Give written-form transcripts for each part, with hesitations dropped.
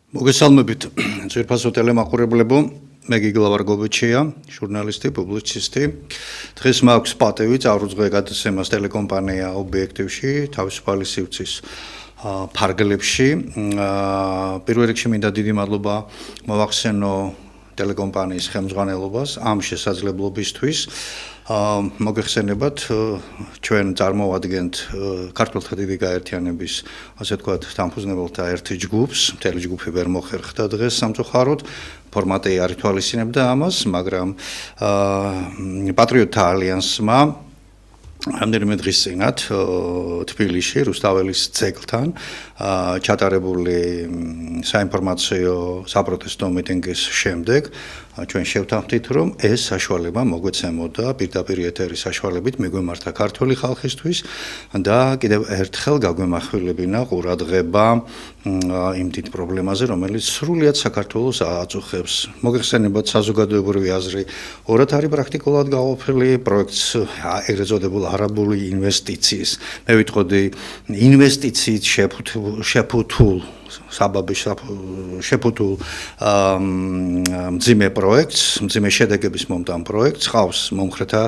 მოგესალმებით ძვირფასო ტელემაყურებლებო, მე გიგლა ვარგობიჩია, ჟურნალისტი, პუბლიცისტი. დღეს მაქვს პატივი წარუძღვე გადაცემას ტელეკომპანია ობიექტივში, თავისუფალი სივრცის ფარგლებში. პირველ რიგში მინდა დიდი მადლობა მოვახსენო ტელეკომპანიის ხელმძღვანელობას ამ შესაძლებლობისთვის. მოგეხსენებათ, ჩვენ წარმოვადგენთ ქართულთა დიდი გაერთიანების, ასე ვთქვათ, დამფუძნებელთა ერთ ჯგუფს, მთელი ჯგუფი ვერ მოხერხდა დღეს სამწუხაროდ, ფორმატი არ ითვალისწინებდა ამას, მაგრამ პატრიოტთა ალიანსმა რამდენიმე დღის წინათ თბილისში რუსთაველის ძეგლთან ჩატარებული საინფორმაციო საპროტესტო მიტინგის შემდეგ ჩვენ შევთანხმდით, რომ ეს საშუალება მოგვეცემოდა პირდაპირ ეთერის საშუალებით მიგვემართა ქართული ხალხისთვის და კიდევ ერთხელ გაგვემახვილებინა ყურადღება იმ დიდ პრობლემაზე, რომელიც სრულიად საქართველოს აწუხებს. მოგეხსენებათ საზოგადოებრივი აზრი, ორად არის პრაქტიკულად გაყოფილი პროექტს ეგრეთ წოდებულ არაბული ინვესტიციის. მე ვიტყოდი ინვესტიციით შეფუთულ შეფუთულ მძიმე პროექტს, მძიმე შედეგების მომტან პროექტს ხავს მომხრეთა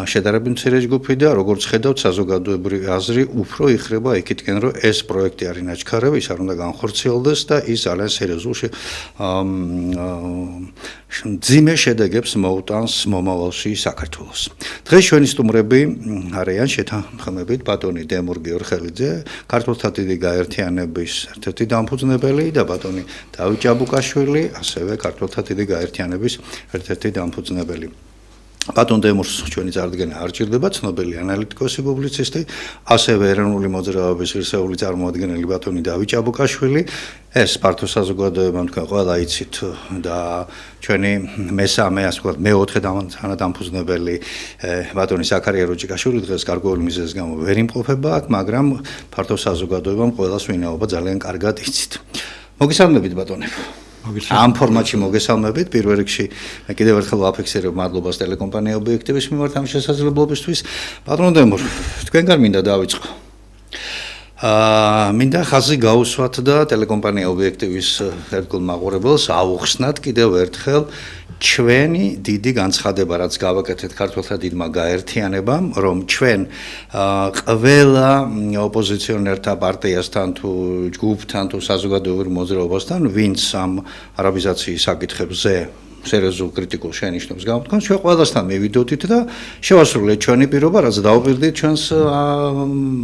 შედარებით მცირე ჯგუფი და როგორც ხედავთ საზოგადოებრივი აზრი უფრო იხრება იქითკენ, რომ ეს პროექტი არის ნაჩქარევი, ის არ უნდა განხორციელდეს და ის ძალიან სერიოზულ მძიმე შედეგებს მოუტანს მომავალში საქართველოს. დღეს ჩვენი სტუმრები არიან შეთანხმებით ბატონი დემურ გიორხელიძე, ქართულთა დიდი გაერთიანების ერთ-ერთი დამფუძნებელი და ბატონი დავით ჭაბუკაშვილი, ასევე ქართულთა დიდი გაერთიანების ერთ-ერთი დამფუძნებელი. ბატონ დემურს ჩვენი წარდგენა არ ჭირდება, ცნობილი ანალიტიკოსი, პუბლიცისტი, ასევე ეროვნული მოძრაობის ღირსეული წარმომადგენელი ბატონი დავით ჭაბუკაშვილი. ეს ფართო საზოგადოებამ თქვენ ყველა იცით და ჩვენი მესამე, ასე ვთქვათ, მეოთხე დამფუძნებელი ბატონი ზაქარია როჭიკაშვილი დღეს გარკვეული მიზეზის გამო ვერ იმყოფება აქ, მაგრამ ფართო საზოგადოებამ ყველას ვინაობა ძალიან კარგად იცით. მოგესალმებით ბატონებო. ამ ფორმატში მოგესალმებით, პირველ რიგში მე კიდევ ერთხელ ვაფიქსირებ მადლობას ტელეკომპანია ობიექტივის მიმართ ამ შესაძლებლობისთვის. ბატონ დემურ, თქვენგან მინდა დავიწყო. მინდა ხაზი გაუსვათ და ტელეკომპანია ობიექტივის ერთგულ მაყურებელს აუხსნათ კიდევ ერთხელ ჩვენი დიდი განცხადება, რაც გავაკეთეთ ქართულთა დიდმა გაერთიანებამ, რომ ჩვენ ყველა ოპოზიციონერთა პარტიასთან თუ ჯგუფთან თუ საზოგადოებრივ მოძრაობასთან, ვინც ამ არაბიზაციის საკითხებზე სერიოზულ კრიტიკულ შენიშვნებს გამოთქვამს, ჩვენ ყველასთან მივიდოდით და შევასრულეთ ჩვენი პირობა, რაც დაუპირდით ჩვენს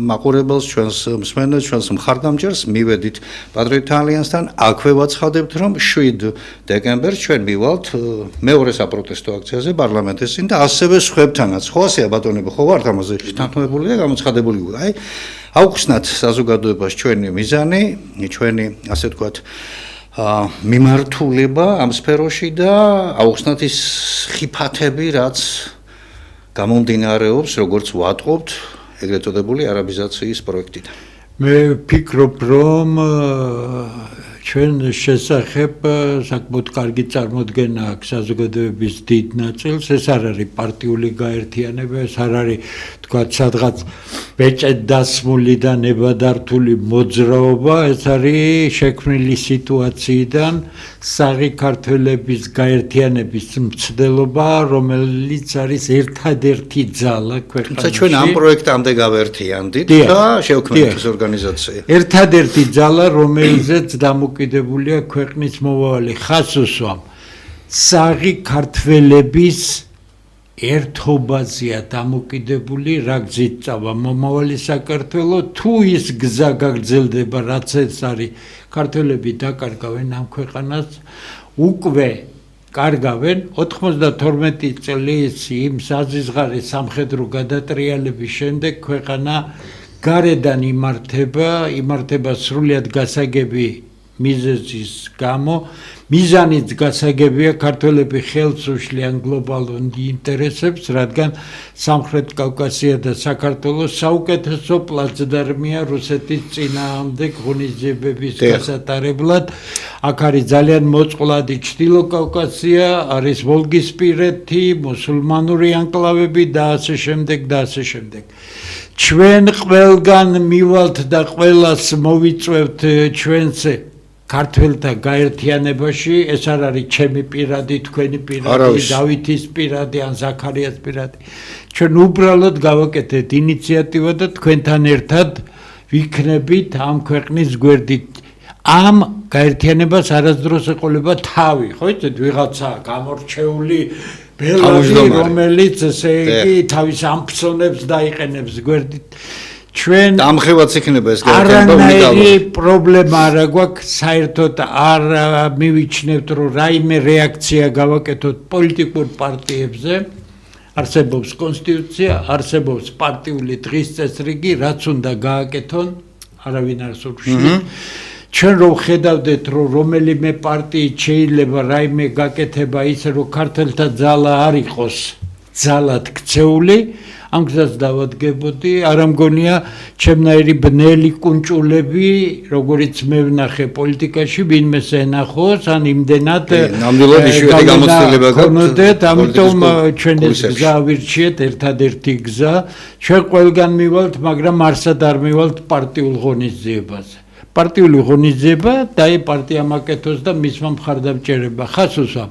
მაყურებელს, ჩვენს მსმენელს, ჩვენს მხარდამჭერს, მივედით პატრიოტთა ალიანსთან, აქვე ვაცხადებთ, რომ 7 დეკემბერს ჩვენ მივალთ მეორე საპროტესტო აქციაზე პარლამენტის წინ და ასევე სხვებთანაც. ხო ასეა ბატონებო, ხო ვართ ამაზე შეთანხმებული და გამოცხადებული? აი, აუხსნათ საზოგადოებას ჩვენი მიზანი, ჩვენი, ასე ვთქვათ, მიმართულება ამ სფეროში და აუხსნათ ის ხიფათები, რაც გამომდინარეობს, როგორც ვატყობთ ეგრეთ წოდებული არაბიზაციის პროექტიდან. მე ვფიქრობ, რომ ჩვენ შესახებ საკმაოდ კარგი წარმოდგენა აქვს საზოგადოების დიდ ნაწილს. ეს არ არის პარტიული გაერთიანება, ეს არ არის თქვათ სადღაც ბეჭედ დასმული და ნებადართული მოძრაობა, ეს არის შექმნილი სიტუაციიდან საღი ქართველების გაერთიანების მცდელობა, რომელიც არის ერთადერთი ძალა ქვეყანაში. თუმცა ჩვენ ამ პროექტამდე გავერთიანდით და შევქმნით ეს ორგანიზაცია. ერთადერთი ძალა, რომელზეც დამოკიდებულია ქვეყნის მომავალი. ხაზს უსვამ საღი ქართველების ერთობაზეა დამოკიდებული, რა გზით წავა მომავალი საქართველო, თუ ის გზა გაგრძელდება, რაც ეს არის, ქართველები დაკარგავენ ამ ქვეყანას, უკვე კარგავენ 92 წლის იმ საზღვარგარეთ სამხედრო გადატრიალების შემდეგ ქვეყანა გარედან იმართება სრულიად გასაგები მიზეზის გამო. მიზანიც გასაგებია, ქართველები ხელს უშლიან გლობალურ ინტერესებს, რადგან სამხრეთ კავკასია და საქართველო საუკეთესო პლაცდარმია რუსეთის წინააღმდეგ ღონისძიებების გასატარებლად. აქ არის ძალიან მოწყვლადი ჩრდილო კავკასია, არის ვოლგისპირეთი, მუსულმანური ანკლავები და ასე შემდეგ და ასე შემდეგ. ჩვენ ყველგან მივალთ და ყველას მოვიწევთ ჩვენს ქართველთა გაერთიანებაში ეს არ არის ჩემი პირადი, თქვენი პირადი, დავითის პირადი ან ზაქარიას პირადი. ჩვენ უბრალოდ გავაკეთეთ ინიციატივა და თქვენთან ერთად ვიქნებით ამ ქვეყნის გვერდით. ამ გაერთიანებას არასდროს ეყოლება თავი, ხო იცით, ვიღაცა გამორჩეული ბელადი, რომელიც ესე იგი თავის ამფსონებს დაიყენებს გვერდით. ჩვენ დამხევაც იქნება ეს გაერთიანება უნიკალური პრობლემა არა გვაქვს, საერთოდ არ მივიჩნევთ, რომ რაიმე რეაქცია გავაკეთოთ პოლიტიკურ პარტიებზე. არსებობს კონსტიტუცია, არსებობს პარტიული დღის წესრიგი, რაც უნდა გააკეთონ, არავინ არ სურვში. ჩვენ რომ ხედავდეთ, რომ რომელიმე პარტიით შეიძლება რაიმე გაკეთება ისე, რომ ქართველთა ძალა არ იყოს ძალად ქცეული, ამ გზას დავადგებოდი, არ მგონია ჩემნაირი ბნელი კუნჭულები, როგორიც მე ვნახე პოლიტიკაში, ვინმეს ენახოს, ან იმდენად ნამდვილად იშვიათი გამოცდილება გქონოდეთ, ამიტომ ჩვენ ეს გზა ვირჩიეთ, ერთადერთი გზა, ჩვენ ყველგან მივალთ, მაგრამ არსად არ მივალთ პარტიულ ღონისძიებაზე. პარტიული ღონისძიება და პარტია მაკეთოს და მისმა მხარდამჭერება. ხას უსვა,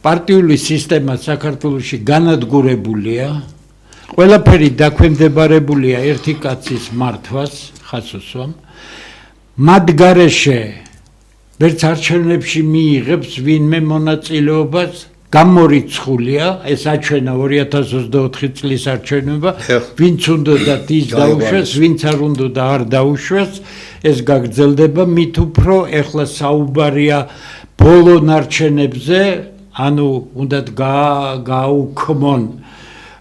პარტიული სისტემა საქართველოში განადგურებულია. ყველაფერი დაქვემდებარებულია ერთი კაცის მართვას, ხას უსვამ. მათ გარეშე ვერც არჩევნებში მიიღებს ვინმე მონაწილეობას, გამორიცხულია, ეს აჩვენა 2024 წლის არჩევნობა, ვინც უნდა ის დაუშვეს, ვინც არ უნდა არ დაუშვეს, ეს გაგრძელდება, მით უფრო ეხლა საუბარია ბოლო ნარჩენებზე, ანუ უნდათ გააუქმონ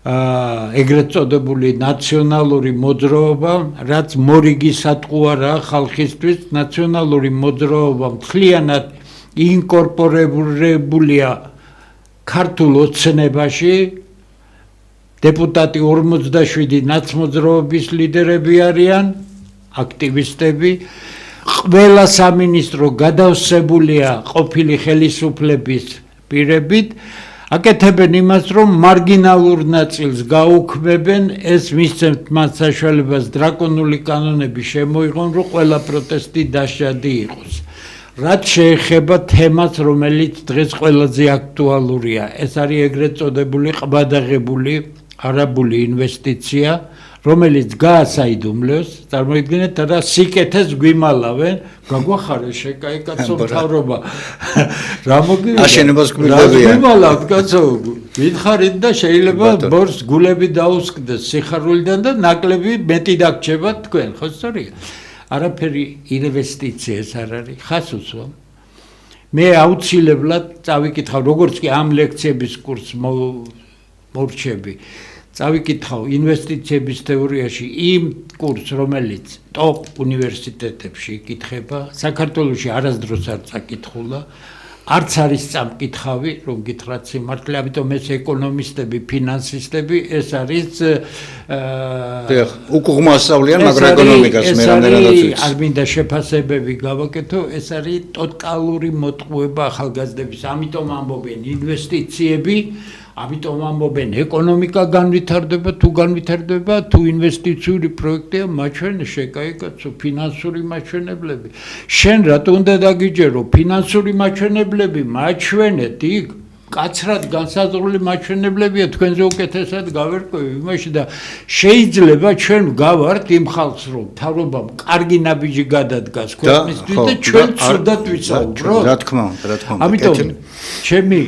ეგრეთ წოდებული ნაციონალური მოძრაობა, რაც მორიგი სატყუარაა ხალხისთვის, ნაციონალური მოძრაობა მთლიანად ინკორპორებულია ქართულ ოცნებაში, დეპუტატი 47 ნაცმოძრაობის ლიდერები არიან, აქტივისტები, ყველა სამინისტრო გადავსებულია ყოფილი ხელისუფლების პირებით, აკეთებენ იმას, რომ მარგინალურ ნაწილს გაუქმებენ, ეს მისცემთ მათ საშუალებას დრაკონული კანონები შემოიღონ, რომ ყველა პროტესტი დასჯადი იყოს. რაც შეეხება თემას, რომელიც დღეს ყველაზე აქტუალურია, ეს არის ეგრეთ წოდებული ყბადაღებული არაბული ინვესტიცია, რომელიც გაასაიდუმლოს, წარმოიდგინეთ რა სიკეთეს გვიმალავენ, გაგვახარე შეკაიკაცო მთავრობა. რა მოგივიდა? აშენებას გვიმალავენ. გვიმალავთ კაცო, ვითხარით და შეიძლება ბორს გულები დაუსკდეს სიხარულიდან და ნაკლები მეტი დაგჭება თქვენ, ხო სწორია? არაფერი ინვესტიცია ეს არ არის, ხას უსვამ. მე აუცილებლად წავიკითხავ, როგორც კი ამ ლექციების კურსს მორჩები. წავიკითხავ ინვესტიციების თეორიაში იმ კურსს, რომელიც ტოპ უნივერსიტეტებში იკითხება, საქართველოში არასდროს არ წაკითხულა, არც არის წამკითხავი, რომ გითხრათ სიმართლე, ამიტომ ეს ეკონომისტები, ფინანსისტები, ეს არის უკუღმა ასწავლიან მაგროეკონომიკას, მე რამდენადაც ვიცი. არ მინდა შეფასებები გავაკეთო, ეს არის ტოტალური მოტყუება ახალგაზრდების, ამიტომ ამბობენ ინვესტიციები, ამიტომ ამბობენ ეკონომიკა განვითარდება, თუ ინვესტიციური პროექტია, მაჩვენ შეკაიკაცო, ფინანსური მაჩვენებლები. შენ რატო უნდა დაგიჯერო, ფინანსური მაჩვენებლები მაჩვენეთ იქ, კაცრად განსაზღვრული მაჩვენებლებია, თქვენზე უკეთესად გავერკვევი იმაში და შეიძლება ჩვენ გავართ იმ ხალხს, რომ მთავრობამ კარგი ნაბიჯი გადადგას ქვეყნისთვის და ჩვენ ცუდად ვისაუბროთ. რა თქმა უნდა. ამიტომ ჩემი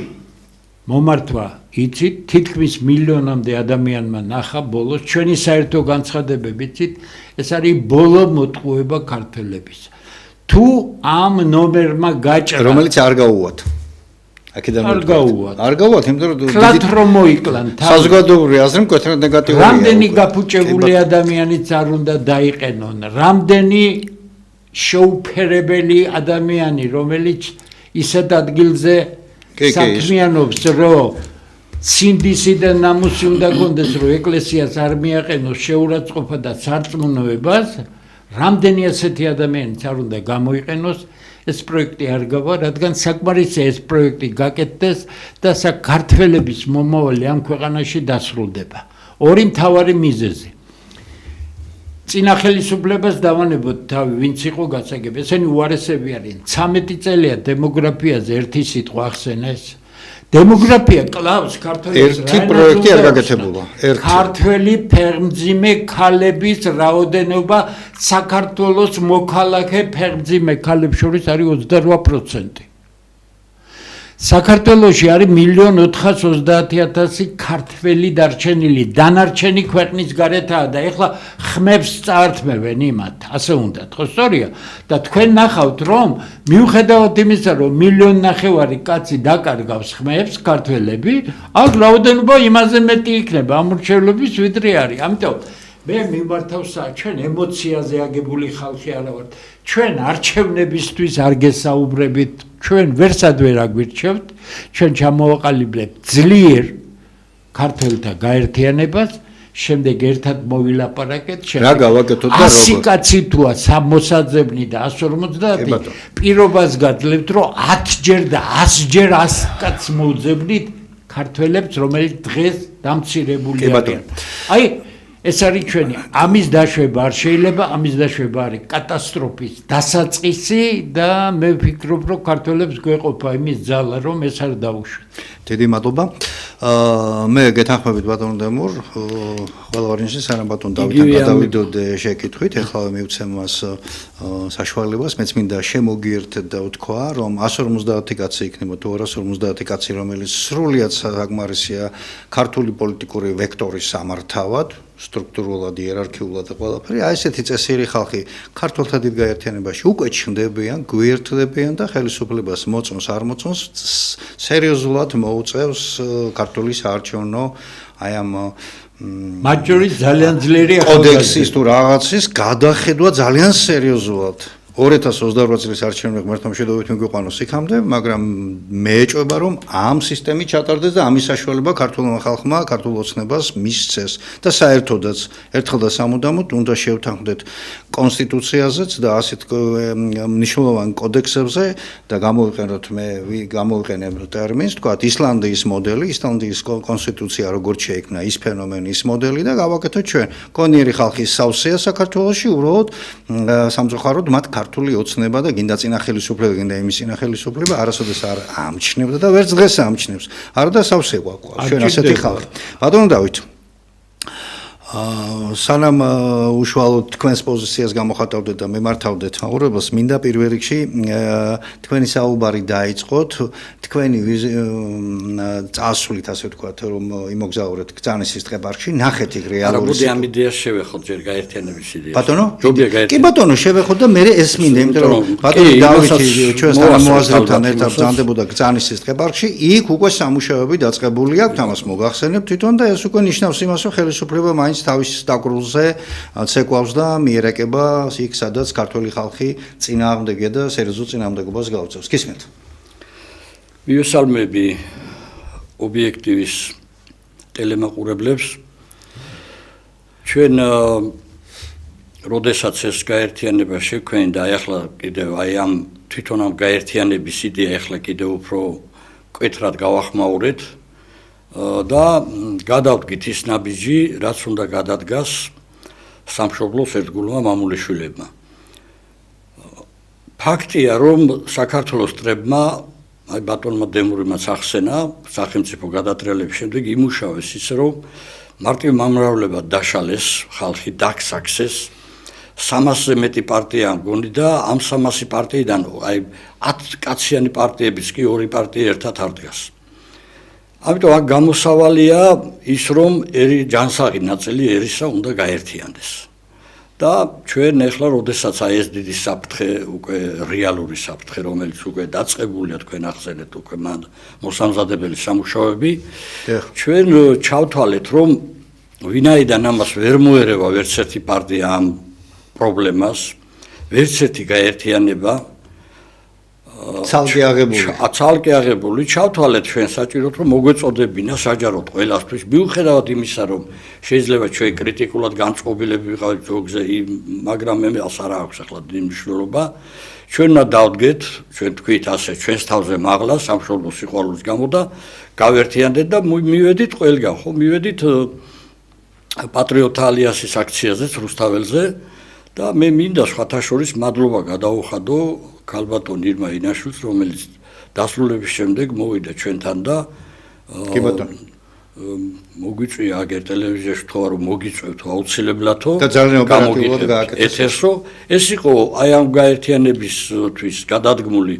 მომართვა იცით, თითქმის მილიონამდე ადამიანმა ნახა ბოლოს, ჩვენი საერთო განცხადებები იცით, ეს არის ბოლო მოტყუება ქართველების. თუ ამ ნომერმა გაჭრა, რომელიც არ გაუვათ. აქედან არ გაუვათ. არ გაუვათ, იმიტომ რომ კლათ რომ მოიკლან საზოგადოებრივი აზრი მკვეთრად ნეგატიურია. რამდენი გაფუჭებული ადამიანიც არ უნდა დაიყენონ, რამდენი შეუფერებელი ადამიანი, რომელიც ისეთ ადგილზე საქმიანობს, რომ სინდისი და ნამუსი უნდა გონდეს, რომ ეკლესიას არ მიაყენოს შეურაცხყოფა და სარწმუნოებას, რამდენი ასეთი ადამიანიც არ უნდა გამოიყენოს, ეს პროექტი არ გავა, რადგან საკმარისია ეს პროექტი გაკეთდეს და საქართველოს მომავალი ამ ქვეყანაში დასრულდება. ორი მთავარი მიზეზი. წინა ხელისუფლებას დავანებოთ თავი, ვინც იყო გასაგები. ესენი უარესები არიან. 13 წელია დემოგრაფიაზე ერთი სიტყვა ახსენეს. დემოგრაფია კლავს ქართველებს ერთი პროექტი არ გაკეთებულა. ქართველი ფერმძიმე ქალების რაოდენობა საქართველოს მოქალაქე ფერმძიმე ქალებს შორის არის 28%. საქართველოში არის 1,430,000 ქართველი დარჩენილი, დანარჩენი ქვეყნის გარეთაა და ეხლა ხმებს წაართმევენ იმათ, ასე უნდათ, ხო სწორია? და თქვენ ნახავთ, რომ მიუხედავად იმისა, რომ 1,500,000 კაცი დაკარგავს ხმებს ქართველები, აქ რაოდენობა იმაზე მეტი იქნება ამორჩევლობის ვიდრე არის. ამიტომ მე მიმართავსა, ჩვენ ემოციაზე აგებული ხალხი არა ვართ. ჩვენ არჩევნებისთვის არ გესაუბრებით, ჩვენ ვერსად ვერ აგვირჩევთ, ჩვენ ჩამოვაყალიბებთ ძლიერ ქართველთა გაერთიანებას, შემდეგ ერთად მოვილაპარაკეთ, რა გავაკეთოთ და როგორ? 100 კაცი თუა მოსაძებნი და 150 პირობას გაძლევთ, რომ 10ჯერ და 100ჯერ 100 კაცს მოუძებნით ქართველებს, რომელიც დღეს დამცირებული არიან. აი ეს არის ჩვენი ამის დაშვება არ შეიძლება, ამის დაშვება არის კატასტროფის დასაწყისი და მე ვფიქრობ, რომ ქართველებს გვეყოფა იმის ძალა, რომ ეს არ დაუშვათ. დიდი მადლობა. მე გეთანხმებით ბატონ დემურ, ყველავარინში სანამ ბატონ დავითთან გადავიდოდ შეკითხვით, ეხლა მივცემ მას საშუალებას, მეც მინდა შემოგიერთეთ და ვთქვა, რომ 150 კაცი იქნება თუ 250 კაცი, რომელიც სრულიად საკმარისია ქართული პოლიტიკური ვექტორის სამართავად, სტრუქტურულად, იერარქიულად და ყველაფერი. აი ესეთი წესიერი ხალხი ქართულთა დიდ გაერთიანებაში უკვე ჩნდებიან, გვერდდებიან და ხელისუფლებას მოწონს, არ მოწონს, სერიოზულად მოუწევს ქართული საარჩევნო აი ამ მათ შორის ძალიან ძლიერი კოდექსის თუ რაღაცის გადახედვა ძალიან სერიოზულად. 2028 წლის არჩევნები ღმერთმა შედოვით მიგვიყვანოს იქამდე, მაგრამ მე ეჭვება, რომ ამ სისტემით ჩატარდეს და ამის საშუალება ქართულმა ხალხმა, ქართულ ოცნებას მისცეს და საერთოდაც ერთხელ და სამუდამოდ უნდა შევთანხმდეთ კონსტიტუციაზეც და ასეთ მნიშვნელოვან კოდექსებზე და გამოვიყენებ ტერმინს, თქვათ ისლანდიის მოდელი, ისლანდიის კონსტიტუცია როგორც შეიქმნა, ის ფენომენი, ის მოდელი და გავაკეთოთ ჩვენ. კონიერი ხალხის სავსეა საქართველოში, უბრალოდ სამწუხაროდ მათ ქართული ოცნება და გინდა წინა ხელისუფლება, გინდა იმის წინა ხელისუფლება არასოდეს არ ამჩნევდა და ვერც დღეს ამჩნევს. არა და სავსე გვაქვს ჩვენ ასეთი ხალხი. ბატონო დავით, სანამ უშუალოდ თქვენს პოზიციას გამოხატავდეთ და მემართავდეთ მაყურებელს, მინდა პირველ რიგში თქვენი საუბარი დაიწყოთ, თქვენი წასვლით, ასე ვთქვათ, რომ იმოგზაურეთ გზანისის ტყეპარკში, ნახეთ იქ რეალური. მოდი ამ იდეას შევეხოთ ჯერ გაერთიანების იდეას. ბატონო? ჯობია გაერთიანება. კი ბატონო, შევეხოთ და მე ეს მინდა, იმიტომ რომ ბატონო დავითი ჩვენს თანამოაზრებთან ერთად ბრძანდებოდა გზანისის ტყეპარკში, იქ უკვე სამუშაოები დაწყებული აქვს, ამას მოგახსენებთ თვითონ და ეს უკვე ნიშნავს იმას, რომ ხელისუფლება მაინც თავის დაკრულზე ცეკვავს და მიერეკება იქ, სადაც ქართველი ხალხი წინააღმდეგია და სერიოზულ წინააღმდეგობას გაუწევს. გისმენთ. მივესალმები ობიექტივის ტელემაყურებლებს. ჩვენ როდესაც ეს გაერთიანება შექმნა და ახლა კიდევ აი ამ თვითონ ამ გაერთიანების იდეა ახლა კიდევ უფრო მკვეთრად გავახმაურეთ და გადავდგით ის ნაბიჯი, რაც უნდა გადადგას სამშობლოს ერთგულმა მამულიშვილებმა. ფაქტია, რომ საქართველოს წრებმა, აი ბატონმა დემურიმაც ახსენა, სახელმწიფო გადატრიალების შემდეგ იმუშავეს ისე, რომ მარტივ მომრავლებად დაშალეს, ხალხი დაგსაქსეს, 300-ზე მეტი პარტია მგონი და ამ 300 პარტიიდან აი 10 კაციანი პარტიების კი 2 პარტია ერთად არ დგას. ამიტომ აქ გამოსავალია ის, რომ ჯანსაღი ნაწილი ერისა უნდა გაერთიანდეს. და ჩვენ ახლა როდესაც აი ეს დიდი საფრთხე, უკვე რეალური საფრთხე, რომელიც უკვე დაწყებულია, თქვენ ახსენეთ უკვე მოსამზადებელი სამუშაოები, ჩვენ ჩავთვალეთ, რომ ვინაიდან ამას ვერ მოერევა ვერც ერთი პარტია ამ პრობლემას, ვერც ერთი გაერთიანება ცალკე აღებული, ჩავთვალეთ ჩვენ საჭიროდ, რომ მოგვეწოდებინა საჯაროდ ყველასთვის, მიუხედავად იმისა, რომ შეიძლება ჩვენ კრიტიკულად განწყობილები ვიყავით ზოგზე, მაგრამ ამას არ აქვს ახლა დიდი მნიშვნელობა. ჩვენ უნდა დავდგეთ, ჩვენ თქვით ასე, ჩვენს თავზე მაღლა სამშობლოს სიყვარულის გამო და გავერთიანდეთ და მივედით ყველგან, ხო, მივედით პატრიოტთა ალიანსის აქციაზეც რუსთაველზე და მე მინდა სხვათა შორის მადლობა გადაუხადო ქალბატონ ირმა ინაშვილს, რომელიც დასრულების შემდეგ მოვიდა ჩვენთან და კი ბატონო მოგვიწვია აგერ ტელევიზიაში თქვა რომ მოგიწევთ აუცილებლადო და ძალიან ოპერატიულად გააკეთეს ეთერს რომ ეს იყო აი ამ გაერთიანებისთვის გადადგმული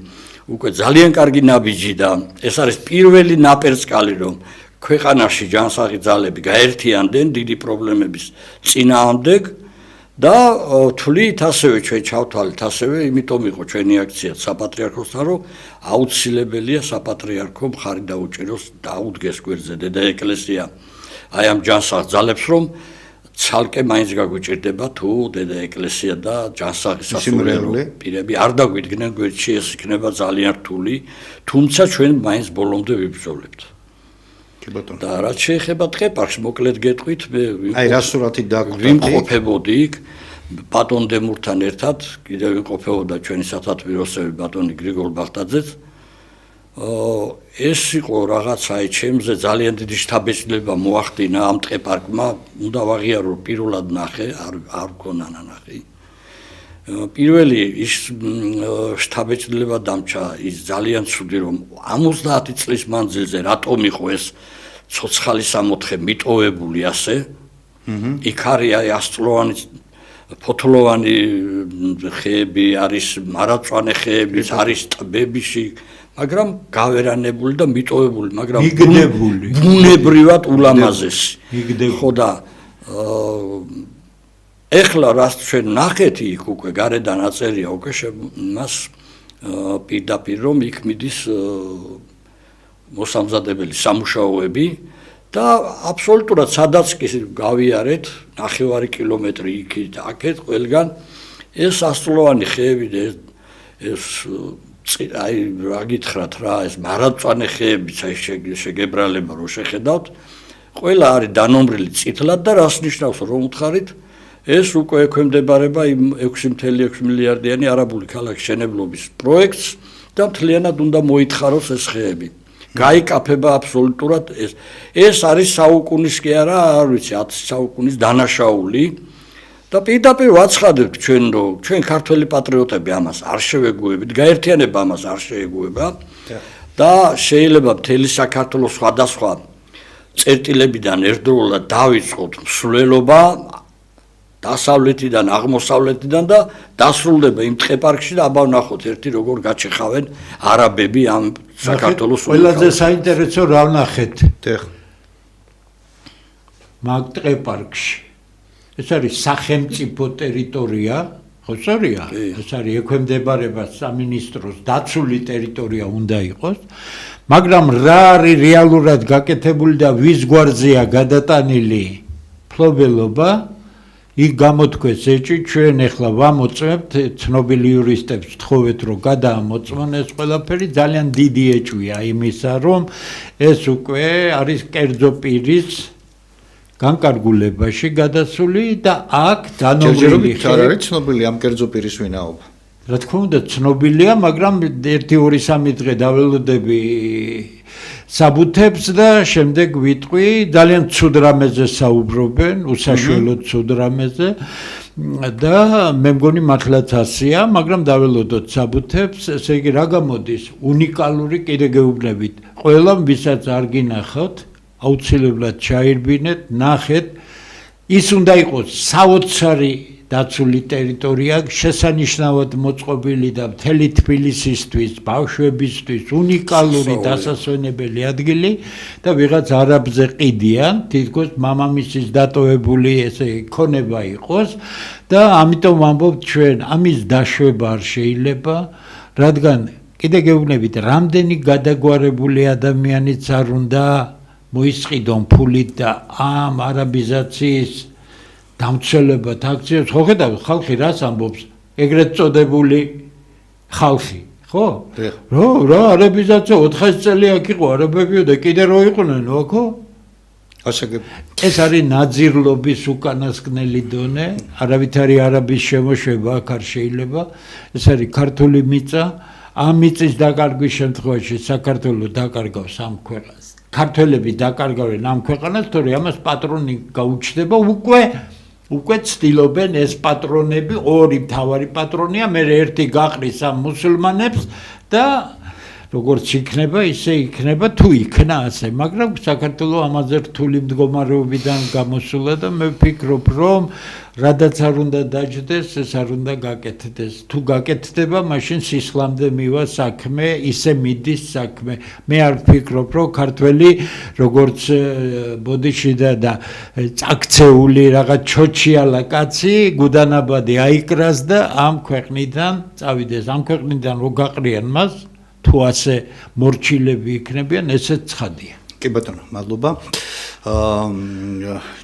უკვე ძალიან კარგი ნაბიჯი და ეს არის პირველი ნაპერწკალი რომ ქვეყანაში ჯანსაღი ძალები გაერთიანდნენ დიდი პრობლემების წინააღმდეგ და თვლით ასევე ჩვენ ჩავთვალეთ ასევე იმიტომ იყო ჩვენი აქცია საპატრიარქოსთან რომ აუცილებელია საპატრიარქო მხარი დაუჭიროს დაუდგეს გვერდზე დედა ეკლესია აი ამ ჯანსაღ ძალებს რომ ცალკე მაინც გაგვიჭირდება თუ დედა ეკლესია და ჯანსაღი სასულიერო პირები არ დაგვიდგნენ გვერდში ეს იქნება ძალიან რთული თუმცა ჩვენ მაინც ბოლომდე ვიბრძოლებთ და რაც შეეხება ტყეპარკს მოკლედ გეტყვით მე აი რა სურათი დაგვიყვეთ ვიმყოფებოდი იქ ბატონ დემურთან ერთად კიდევ ვიმყოფებოდა ჩვენი სათათბიროსები ბატონი გრიგოლ ბახტაძეც ეს იყო რაღაცა ჩემზე ძალიან დიდი შთაბეჭდილება მოახდინა ამ ტყეპარკმა უნდა ვაღიარო პირველად ნახე არ მქონა ნახე პირველი ის შთაბეჭდილება დამჭა ის ძალიან ცუდი რომ 50 წლის მანძილზე რატომ იყო ეს ცოცხალი სამოთხე მიტოვებული ასე იქ არის 100 წლოვანი ფოთლოვანი ხეები არის მარაწვანე ხეები არის ტბებიში მაგრამ გავერანებული და მიტოვებული მაგრამ მიგდებული ბუნებრივად ულამაზესი ხო და ეხლა რაც ჩვენ ნახეთ იქ უკვე გარედან აწერია უკვე მას პირდაპირ რომ იქ მიდის მოსამზადებელი სამუშაოები და აბსოლუტურად სადაც კი გავიარეთ 9 კილომეტრი იქით აქეთ ყველგან ეს 100 წლოვანი ხეები და ეს აი რა გითხრათ რა ეს მარაწვანე ხეებიც აი შეგებრალება რო შეხედავთ ყველა არის დანომრილი წითლად და რას ნიშნავს რომ უთხარით ეს უკვე ექვემდებარება იმ 6.6 მილიარდიანი არაბული ქალაქის შენებლობის პროექტს და მთლიანად უნდა მოითხაროს ეს ხეები. გაიკაფება აბსოლუტურად ეს არის საუკუნის კი არა, არ ვიცი, 10 საუკუნის დანაშაული და პირდაპირ ვაცხადებთ ჩვენ რომ ჩვენ ქართველი პატრიოტები ამას არ შევეგუებით, გაერთიანება ამას არ შეეგუება და შეიძლება მთელი საქართველოს სხვადასხვა წერტილებიდან ერთდროულად დავიწყოთ მსვლელობა დასავლეთიდან აღმოსავლეთიდან და დასრულდება იმ ტყეპარკში და აბა ვნახოთ ერთი როგორ გაჩეხავენ არაბები ამ საქართველოს ყველაზე საინტერესო რა ვნახეთ დიახ მაგ ტყეპარკში ეს არის სახელმწიფო ტერიტორია ხო სწორია ეს არის ექვემდებარება სამინისტროს დაცული ტერიტორია უნდა იყოს მაგრამ რა არის რეალურად გაკეთებული და ვის გვარზეა გადატანილი ფლობელობა იქ გამოთქვეს ეჭი ჩვენ ახლა ვამოწმებთ ცნობილი იურისტებს თხოვეთ რომ გადაამოწმონ ეს ყველაფერი ძალიან დიდი ეჭვია იმისა რომ ეს უკვე არის კერძო პირის განკარგულებაში გადასული და აქ დანომრილი არ არის ცნობილი ამ კერძო პირის ვინაობა რა თქმა უნდა ცნობილია მაგრამ 1-2-3 დღე დაველოდები საბუთებს და შემდეგ ვიტყვი ძალიან ცუდ რამეზე საუბრობენ უსაშველოდ ცუდ რამეზე და მე მგონი მართლაც ასეა მაგრამ დაველოდოთ საბუთებს ესე იგი რა გამოდის უნიკალური კიდე გეუბნებით ყველა ვისაც არ გინახოთ აუცილებლად ჩაირბინეთ ნახეთ ის უნდა იყოს საოცარი დაცული ტერიტორია შესანიშნავად მოწყობილი და მთელი თბილისისთვის, ბავშვებისთვის უნიკალური დასასვენებელი ადგილი და ვიღაც არაბზე ყიდიან, თითქოს მამამისის დატოვებული ესე ქონება იყოს და ამიტომ ვამბობთ ჩვენ ამის დაშვება არ შეიძლება, რადგან კიდე გეუბნებით, რამდენი გადაგვარებული ადამიანიც არ უნდა მოისყიდონ ფულით და ამ არაბიზაციის დამცველებად აქციებს ხო ხედავთ ხალხი რას ამბობს ეგრეთ წოდებული ხალხი ხო რა არაბიზაცია 400 წელი აქ იყო არაბებიო და კიდე რო იყვნენ ხო ასაგებ ეს არის ნაძირლობის უკანასკნელი დონე არავითარი არაბის შემოშვება აქ არ შეიძლება ეს არის ქართული მიწა ამ მიწის დაკარგვის შემთხვევაში საქართველოს დაკარგავს ამ ქვეყანას ქართველები დაკარგავენ ამ ქვეყანას, თორე ამას პატრონი გაუჩნდება, უკვე ცდილობენ ეს პატრონები, ორი მთავარი პატრონია, მე ერთი გაყრის ამ მუსულმანებს და როგორც იქნება, ისე იქნება, თუ იქნა ასე, მაგრამ საქართველოს ამაზე რთული მდგომარეობიდან გამოსულა და მე ვფიქრობ, რომ რადაც არ უნდა დაждდეს, ეს არ უნდა გაკეთდეს. თუ გაკეთდება, მაშინ სისხლამდე მივა საქმე, ისე მიდის საქმე. მე არ ვფიქრობ, რომ ქართველი როგორც ბოდიში და წაქცეული რაღაც ჩოჩიალა კაცი გუდანაბადი აიკრას და ამ ქვეყნიდან წავიდეს. ამ ქვეყნიდან რო გაყრიან მას თუ ასე მორჩილები იქნებიან, ესეც ცხადია. კი ბატონო, მადლობა.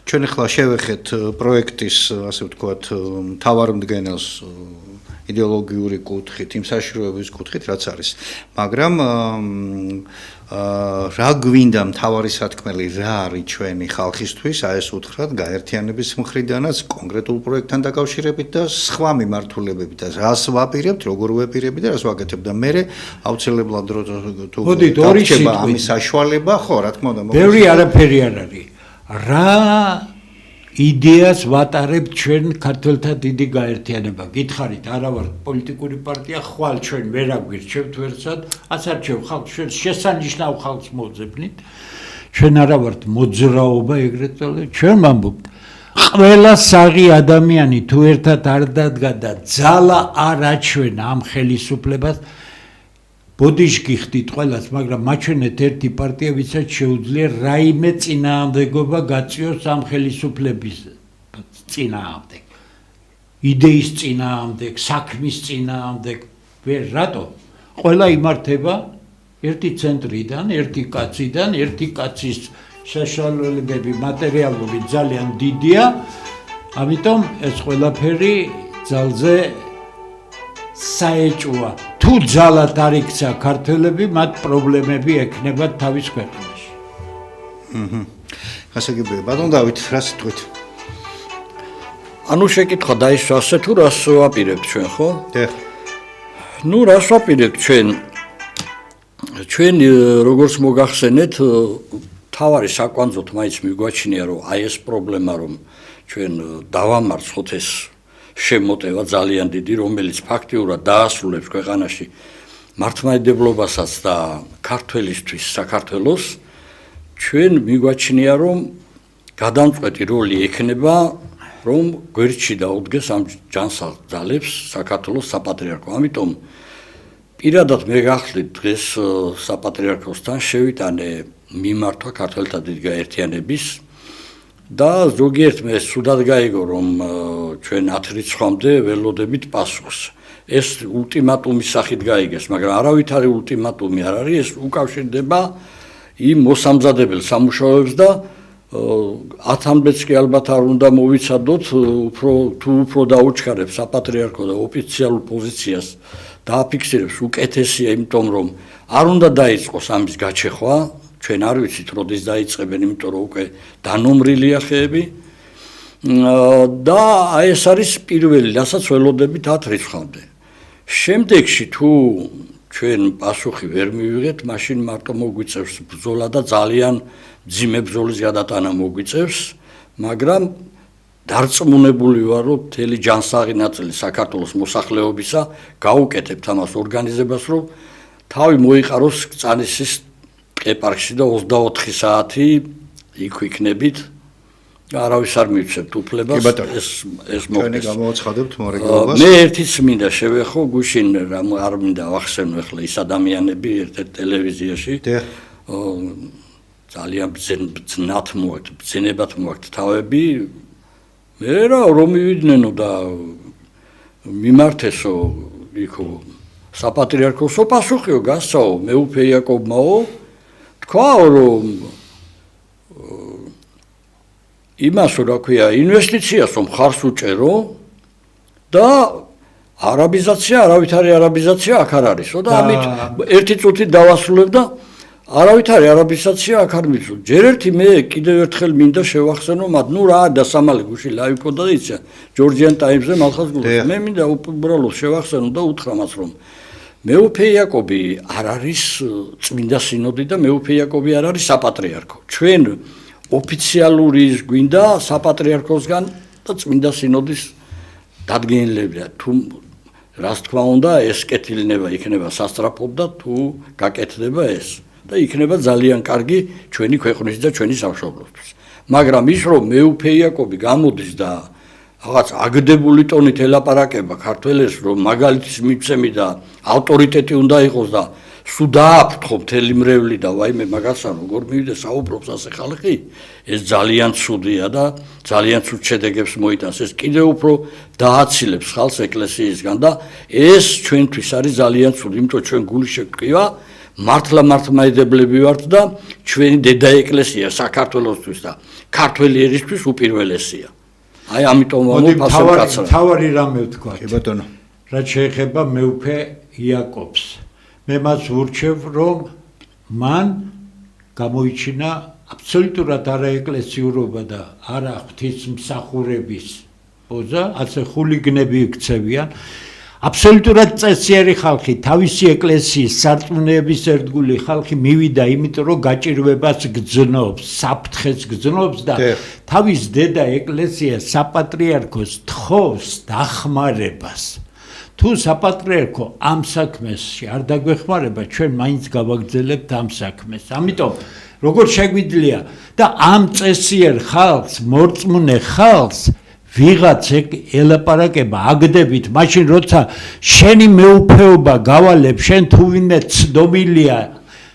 ჩვენ ახლა შევეხეთ პროექტის, ასე ვთქვათ, მთავარ მდგენელს იდეოლოგიური კუთხით, იმ საშიშროების კუთხით, რაც არის. მაგრამ რა გვინდა მთავარი სათქმელი, რა არის ჩვენი ხალხისთვის, აი ეს უთხრათ გაერთიანების მხრიდანაც, კონკრეტულ პროექტთან დაკავშირებით და სხვა მიმართულებებით და რას ვაპირებთ, როგორ ვაპირებთ და რას ვაკეთებ და მე აუცილებლად თუ გაგჭირდება ამის საშუალება, ხო, რა თქმა უნდა. ბევრი არაფერი არ არის. რა იდეას ვატარებთ ჩვენ ქართველთა დიდი გაერთიანება. გითხარით, არა ვარ პოლიტიკური პარტია, ხვალ ჩვენ ვერ აგვირჩევთ ვერცად, ას არჩევ ხალხს, ჩვენ შესანიშნავ ხალხს მოძებნით. ჩვენ არა ვართ მოძრაობა ეგრეთ წოდებული, ჩვენ ვამბობთ, ყველა საღი ადამიანი თუ ერთად არ დადგა და ძალა არ აჩვენა ამ ხელისუფლებას, ბოდიშ გიხდით ყველას, მაგრამ მაჩვენეთ ერთი პარტია, ვისაც შეუძლია რაიმე წინააღმდეგობა გაწიოს ამ ხელისუფლების წინააღმდეგ. იდეის წინააღმდეგ, საქმის წინააღმდეგ, ვერ რატო? ყველა იმართება ერთი ცენტრიდან, ერთი კაციდან, ერთი კაცის საშუალებები მატერიალური ძალიან დიდია, ამიტომ ეს ყველაფერი ძალზე საეჭვია. თუ ძალად არ იქცა ქართველები, მათ პრობლემები ექნებათ თავის ქვეყანაში. ასე კი ბატონ დავით, რა სიტყვით? ანუ შეკითხვა დაისვა ასე თუ რას ვაპირებთ ჩვენ, ხო? დიახ. ნუ რას ვაპირებთ ჩვენ? ჩვენ როგორც მოგახსენეთ, თავარი საკვანძოთ მაინც მიგვაჩნია, რომ აი ეს პრობლემა, რომ ჩვენ დავამარცხოთ ეს შემოტევა ძალიან დიდი, რომელიც ფაქტიურად დაასრულებს ქვეყანაში მართლმადიდებლობასაც და ქართველისთვის საქართველოს, ჩვენ მიგვაჩნია, რომ გადამწყვეტი როლი ექნება, რომ გვერდში დაუდგეს ამ ჯანსაღ ძალებს საქართველოს საპატრიარქო. ამიტომ პირადად მე გახლით დღეს საპატრიარქოსთან შევიტანე მიმართვა ქართველთა დიდი გაერთიანების და ზოგიერთ მე სუდად გაიგო, რომ ჩვენ 10 რიცხვამდე ველოდებით პასუხს. ეს ულტიმატუმის სახით გაიგეს, მაგრამ არავითარი ულტიმატუმი არ არის, ეს უკავშირდება იმ მოსამზადებელ სამუშაოებს და 10-მდეც კი ალბათ არ უნდა მოვიცადოთ, თუ უფრო დაუჩქარებს საპატრიარქო და ოფიციალურ პოზიციას დააფიქსირებს უკეთესია, იმიტომ რომ არ უნდა დაიწყოს ამის გაჩეხვა, ჩვენ არ ვიცით როდის დაიწყებენ, იმიტომ რომ უკვე დანომრილია ხეები და ეს არის პირველი, რასაც ველოდებით 10 რიცხვამდე. შემდეგში თუ ჩვენ პასუხი ვერ მივიღეთ, მაშინ მარტო მოგვიწევს ბრძოლა და ძალიან მძიმე ბრძოლის გადატანა მოგვიწევს, მაგრამ დარწმუნებული ვარ, რომ მთელი ჯანსაღი ნაწილი საქართველოს მოსახლეობისა გაუკეთებთ ამას ორგანიზებას, რომ თავი მოიყაროს კწანისის ეპარქში და 24 საათი იქ ვიქნებით. არავის არ მივცემთ უფლებას ეს მოხდეს. ჩვენი გამოვაცხადებთ მორეგულობას. მე ერთიც მინდა შევეხო, გუშინ არ მინდა ვახსენო ახლა ის ადამიანები ერთ-ერთ ტელევიზიაში. ძალიან ბძნათ მოაქვთ, ბძნებათ მოაქვთ თავები. მე რომ მივიდნენ და მიმართესო იქო საპატრიარქოსო პასუხიო გასცაო მეუფე იაკობმაო თქვაო რომ იმას რა ქვია ინვესტიციას მხარს უჭერო და არაბიზაცია, არავითარი არაბიზაცია აქ არ არისო და ამით ერთი წუთით დავასრულებ და არავითარი არაბიზაცია აქ არ მიწო. ჯერ ერთი მე კიდევ ერთხელ მინდა შევახსენო მათ, ნუ რა დასამალი გუში ლაივკო და იცი ჯორჯიან ტაიმზე მალხას გულს. მე მინდა უბრალოდ შევახსენო და უთხრა მას რომ მეუფე იაკობი არ არის წმინდა სინოდი და მეუფე იაკობი არ არის საპატრიარქო. ჩვენ ოფიციალური ის გვინდა საპატრიარქოსგან და წმინდა სინოდის დადგენილებია. თუ რას თქმა უნდა ეს კეთილნება იქნება სასწრაფოდ და თუ გაკეთდება ეს და იქნება ძალიან კარგი ჩვენი ქვეყნის და ჩვენი სამშობლოსთვის. მაგრამ ის რომ მეუფე იაკობი გამოდის და რაღაც აგდებული ტონით ელაპარაკება ქართველებს რომ მაგალითის მიცემი და ავტორიტეტი უნდა იყოს და სულ დააფრთხო მთელი მრევლი და ვაიმე მაგასა როგორ მივიდა საუბრობს ასე ხალხი ეს ძალიან ცუდია და ძალიან ცუდ შედეგებს მოიტანს ეს კიდევ უფრო დააცილებს ხალხს ეკლესიისგან და ეს ჩვენთვის არის ძალიან ცუდი იმიტომ ჩვენ გული შეგტყივა მართლა მართლმადიდებლები ვართ და ჩვენი დედა ეკლესია საქართველოსთვის და ქართველი ერისთვის უპირველესია აი ამიტომ ვამბობ ასე კაცრად. თავარი რამე ვთქვა. კი ბატონო. რაც შეეხება მეუფე იაკობს. მე მას ვურჩევ რომ მან გამოიჩინა აბსოლუტურად არაეკლესიურობა და არა ღვთისმსახურების პოზა, ასე ხულიგნები იქცევიან. აბსოლუტურად წესიერი ხალხი, თავისი ეკლესიის სარწმუნოების ერთგული ხალხი მივიდა იმიტომ რომ გაჭირვებას გძნობს, საფრთხეს გძნობს და თავის დედა ეკლესია საპატრიარქოს თხოვს დახმარებას. თუ საპატრიარქო ამ საქმეში არ დაგვეხმარება, ჩვენ მაინც გავაგრძელებთ ამ საქმეს. ამიტომ როგორ შეგვიძლია და ამ წესიერ ხალხს, მორწმუნე ხალხს ვიღაც ელაპარაკება აგდებით, მაშინ როცა შენი მეუფეობა გავალებ, შენ თუ ვინმე ცდომილია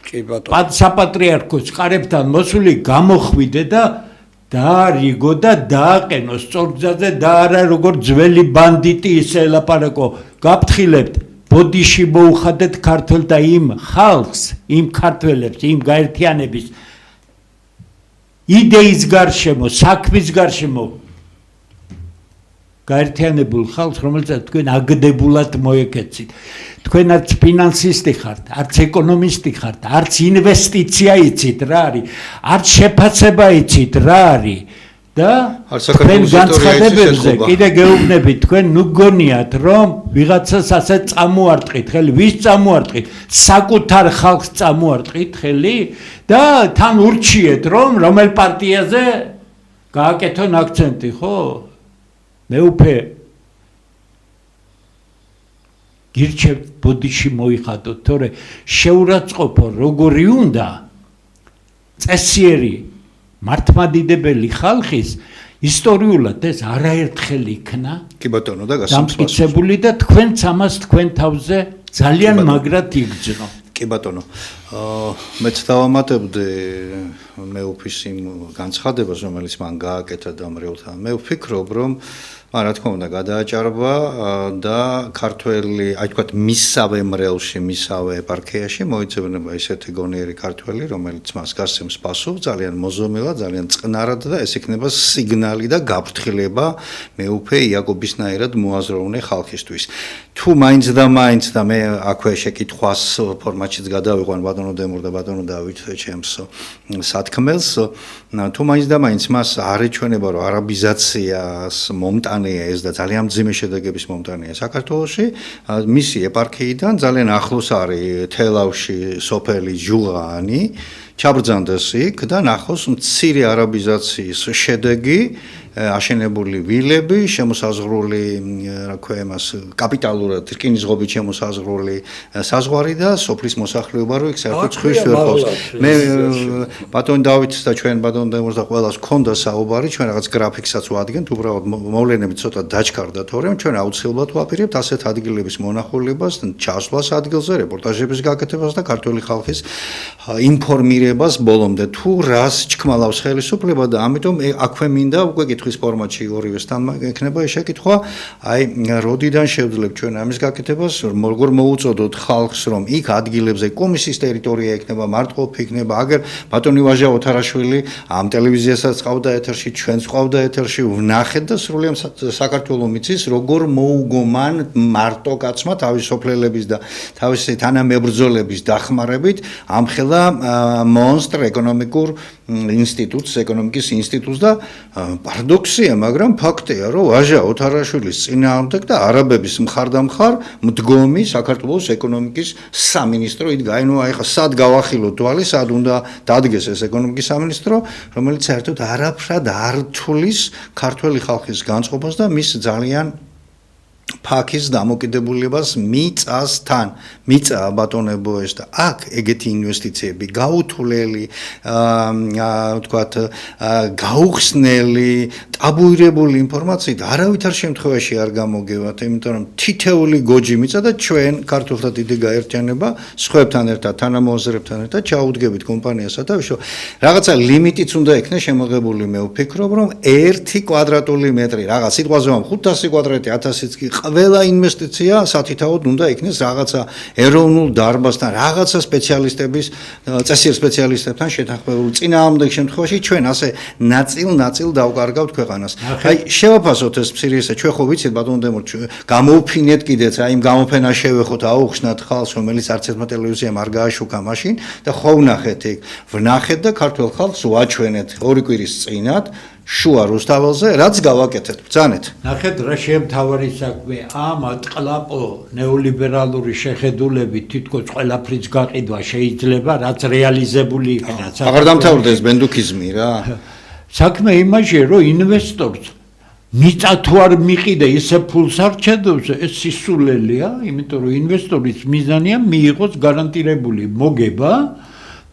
კი ბატონო. საპატრიარქოს ყარებთან მოსული გამოხვიდე და დაარიგო და დააყენო სწორგზაზე და არა როგორ ძველი ბანდიტი ისე ელაპარაკო. გაფრთხილებთ, ბოდიში მოუხადეთ ქართველთა იმ ხალხს, იმ ქართველებს, იმ გაერთიანების იდეის გარშემო, საქმის გარშემო გაერთიანებულ ხალხს, რომელსაც თქვენ აგდებულად მოეკეცით. თქვენ არც ფინანსისტი ხართ, არც ეკონომისტი ხართ, არც ინვესტიცია იცით რა არის, არც შეფასება იცით რა არის და თქვენ განცხადებებზე კიდე გეუბნებით, თქვენ ნუ გგონიათ რომ ვიღაცას ასე წამოარტყით ხელი, ვის წამოარტყით? საკუთარ ხალხს წამოარტყით ხელი და თან ურჩიეთ რომ რომელ პარტიაზე გააკეთონ აქცენტი, ხო? მეუფე გირჩევთ ბოდიში მოიხადოთ, თორე შეურაცხყოფო როგორი უნდა წესიერი მართლმადიდებელი ხალხის ისტორიულად ეს არაერთხელ იქნა კი ბატონო და დამტკიცებული და თქვენც ამას თქვენ თავზე ძალიან მაგრად იგრძნო. კი ბატონო, მეც დავამატებდი მეუფის იმ განცხადებას, რომელიც მან გააკეთა და მრევლთან. მე ვფიქრობ, რომ რა თქმა უნდა გადააჭარბა და ქართველი, აი თქვათ მისავე მრევლში, მისავე ეპარქიაში მოიწევნება ესეთი გონიერი ქართველი, რომელიც მას გასცემს პასუხს ძალიან მოზომილად, ძალიან წყნარად და ეს იქნება სიგნალი და გაფრთხილება მეუფე იაკობისნაირად მოაზროვნე ხალხისთვის. თუ მაინც და მე აქვე შეკითხვას ფორმატშიც გადავიყვან ბატონო დემურ და ბატონო დავით ჩემს სათქმელს, თუ მაინც მას არ ეჩვენება რომ არაბიზაციას მომტანია ეს და ძალიან მძიმე შედეგების მომტანია საქართველოში, მისი ეპარქიიდან ძალიან ახლოს არის თელავში სოფელი ჯუღანი, ჩაბრძანდეს იქ და ნახოს მცირე არაბიზაციის შედეგი, აშენებული ვილები, შემოსაზღვრული, რა ქვია იმას, კაპიტალურად რკინისღობით შემოსაზღვრული საზღვარი და სოფლის მოსახლეობა რო იქ საერთოდ ხვის ვერ ყავს. მე ბატონ დავითს და ჩვენ ბატონ დემურს და ყველას გქონდა საუბარი, ჩვენ რაღაც გრაფიკსაც ვადგენთ, უბრალოდ მოვლენები ცოტა დაჩქარდა, თორემ ჩვენ აუცილებლად ვაპირებთ ასეთ ადგილების მონახულებას, ჩასვლას ადგილზე, რეპორტაჟების გაკეთებას და ქართული ხალხის ინფორმირებას ბოლომდე თუ რას ჩქმალავს ხელისუფლება და ამიტომ აქვე მინდა უკვე კითხვის ფორმატში ორივესთან ექნება ეს შეკითხვა, აი როდიდან შევძლებთ ჩვენ ამის გაკეთებას, როგორ მოუწოდოთ ხალხს, რომ იქ ადგილებზე კომისიის ტერიტორია ექნება, მარტყოფი იქნება, აგერ ბატონი ვაჟა ოთარაშვილი ამ ტელევიზიასაც ყავდა ეთერში, ჩვენც ყავდა ეთერში, ვნახეთ და სრულიად საქართველოს მიცის, როგორ მოუგო მან მარტო კაცმა თავისუფლელების და თავისი თანამებრძოლების დახმარებით ამხელა მონსტრ ეკონომიკურ ინსტიტუტს, ეკონომიკის ინსტიტუტს და პარდონ პარადოქსია, მაგრამ ფაქტია, რომ ვაჟა ოთარაშვილის წინააღმდეგ და არაბების მხარდამხარ მდგომი საქართველოს ეკონომიკის სამინისტრო იდგა. აი ნუ ახლა სად გავახილოთ თვალი, სად უნდა დადგეს ეს ეკონომიკის სამინისტრო, რომელიც საერთოდ არაფრად არ თulis ქართველი ხალხის განწყობას და მის ძალიან ფაქის დამოკიდებულებას მიწასთან. მიწა ბატონებო ეს და აქ ეგეთი ინვესტიციები გაუთვლელი, ვთქვათ, გაუხსნელი, ტაბუირებული ინფორმაციით არავითარ შემთხვევაში არ გამოგევათ, იმიტომ რომ თითეული გოჯი მიწა და ჩვენ ქართულთა დიდი გაერთიანება სხვებთან ერთად, თანამოაზრებთან ერთად ჩაუდგებით კომპანიას სათავეში, რომ რაღაცა ლიმიტიც უნდა ექნეს შემოღებული, მე ვფიქრობ, რომ 1 კვადრატული მეტრი, რაღაც სიტყვაზე ვამ 500 კვადრატი, 1000-იც კი ყველა ინვესტიცია სათითაოდ უნდა იქნეს რაღაცა ეროვნულ დარბაზთან, რაღაცა სპეციალისტების, წესიერ სპეციალისტებთან შეთანხმებული. წინააღმდეგ შემთხვევაში ჩვენ ასე ნაწილ დავკარგავთ ქვეყანას. აი შევაფასოთ ეს ფსირიესა, ჩვენ ხო ვიცით ბატონო დემო, გამოვფინეთ კიდეც, აი იმ გამოფენას შევეხოთ, აუხსნათ ხალხს, რომელიც არც ერთმა ტელევიზიამ არ გააშუქა მაშინ და ხო ვნახეთ იქ. ვნახეთ და ქართულ ხალხს ვაჩვენეთ 2 კვირის წინათ. შუა რუსთაველზე, რაც გავაკეთეთ, ბრძანეთ. ნახეთ რა შემთავარი საქმე, ამ ატყლაპო ნეოლიბერალური შეხედულებით თითქოს ყველაფრის გაყიდვა შეიძლება, რაც რეალიზებული იქნა. აღარ დამთავრდა ეს ბენდუქიზმი რა. საქმე იმაშია, რომ ინვესტორს მიწა თუ არ მიყიდა ისე ფულს არ ჩადობს, ეს სისულელია, იმიტომ რომ ინვესტორის მიზანია მიიღოს გარანტირებული მოგება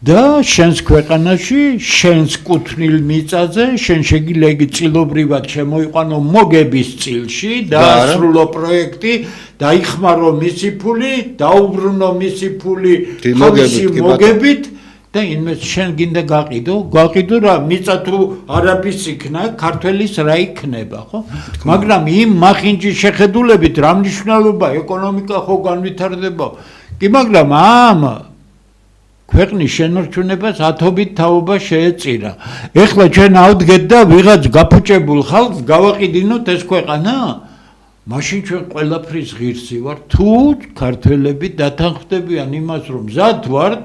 და შენს ქვეყანაში, შენს კუთვნილ მიწაზე, შენ შეგიძლია იგი წილობრივად შემოიყვანო მოგების წილში, დაასრულო პროექტი, დაიხმარო მისი ფული, დაუბრუნო მისი ფული თავისი მოგებით და შენ გინდა გაყიდო რა, მიწა თუ არაფის იქნა, ქართველის რა იქნება, ხო? მაგრამ იმ მახინჯის შეხედულებით რა მნიშვნელობა ეკონომიკა ხო განვითარდება? კი, მაგრამ ამ ქვეყნის შენარჩუნებას ათობით თაობა შეეწირა. ეხლა ჩვენ ავდგეთ და ვიღაც გაფუჭებულ ხალხს გავაყიდინოთ ეს ქვეყანა? მაშინ ჩვენ ყველაფრის ღირსი ვარ, თუ ქართველები დათანხმდებიან იმას, რომ მზად ვართ,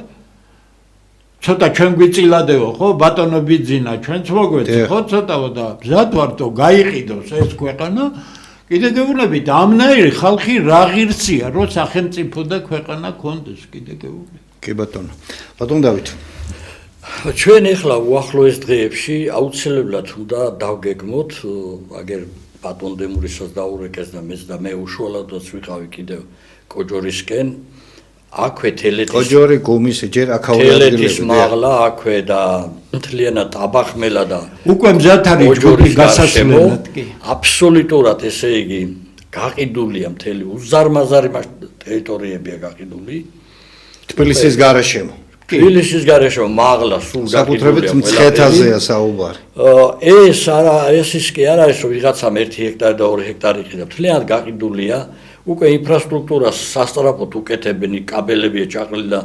ცოტა ჩვენ გვიწილადეო, ხო? ბატონო ბიძინა, ჩვენც მოგვეცი, ხო? ცოტაო და მზად ვართო გაიყიდოს ეს ქვეყანა. კიდე გეუბნებით, ამნაირი ხალხი რა ღირსია, რომ სახელმწიფო და ქვეყანა კონდეს, კიდე გეუბნებით. კი ბატონო. ბატონ დავით. ჩვენ ახლა უახლოეს დღეებში აუცილებლად უნდა დავგეგმოთ, აგერ ბატონ დემურისაც დაურეკეს და მეც და მე უშუალოდაც ვიყავი კიდევ კოჯორისკენ, აქვე თელეთის კოჯორი გუმისი ჯერ აქაური თელეთის მაღლა აქვე და მთლიანად აბახმელა და უკვე მზად არის ჯგუფი გასასვლელად კი. აბსოლუტურად ესე იგი გაყიდულია მთელი უზარმაზარი ტერიტორიებია გაყიდული. თბილისის გარშემო. თბილისის გარშემო მაღლა სულ საკუთრებით მცხეთაზეა საუბარი. ეს ის კი არ არის რომ ვიღაცამ 1 ჰექტარი და 2 ჰექტარი ყიდა, მთლიანად გაყიდულია. უკვე ინფრასტრუქტურას სასწრაფოდ უკეთებენ, კაბელებია ჩაყრილი და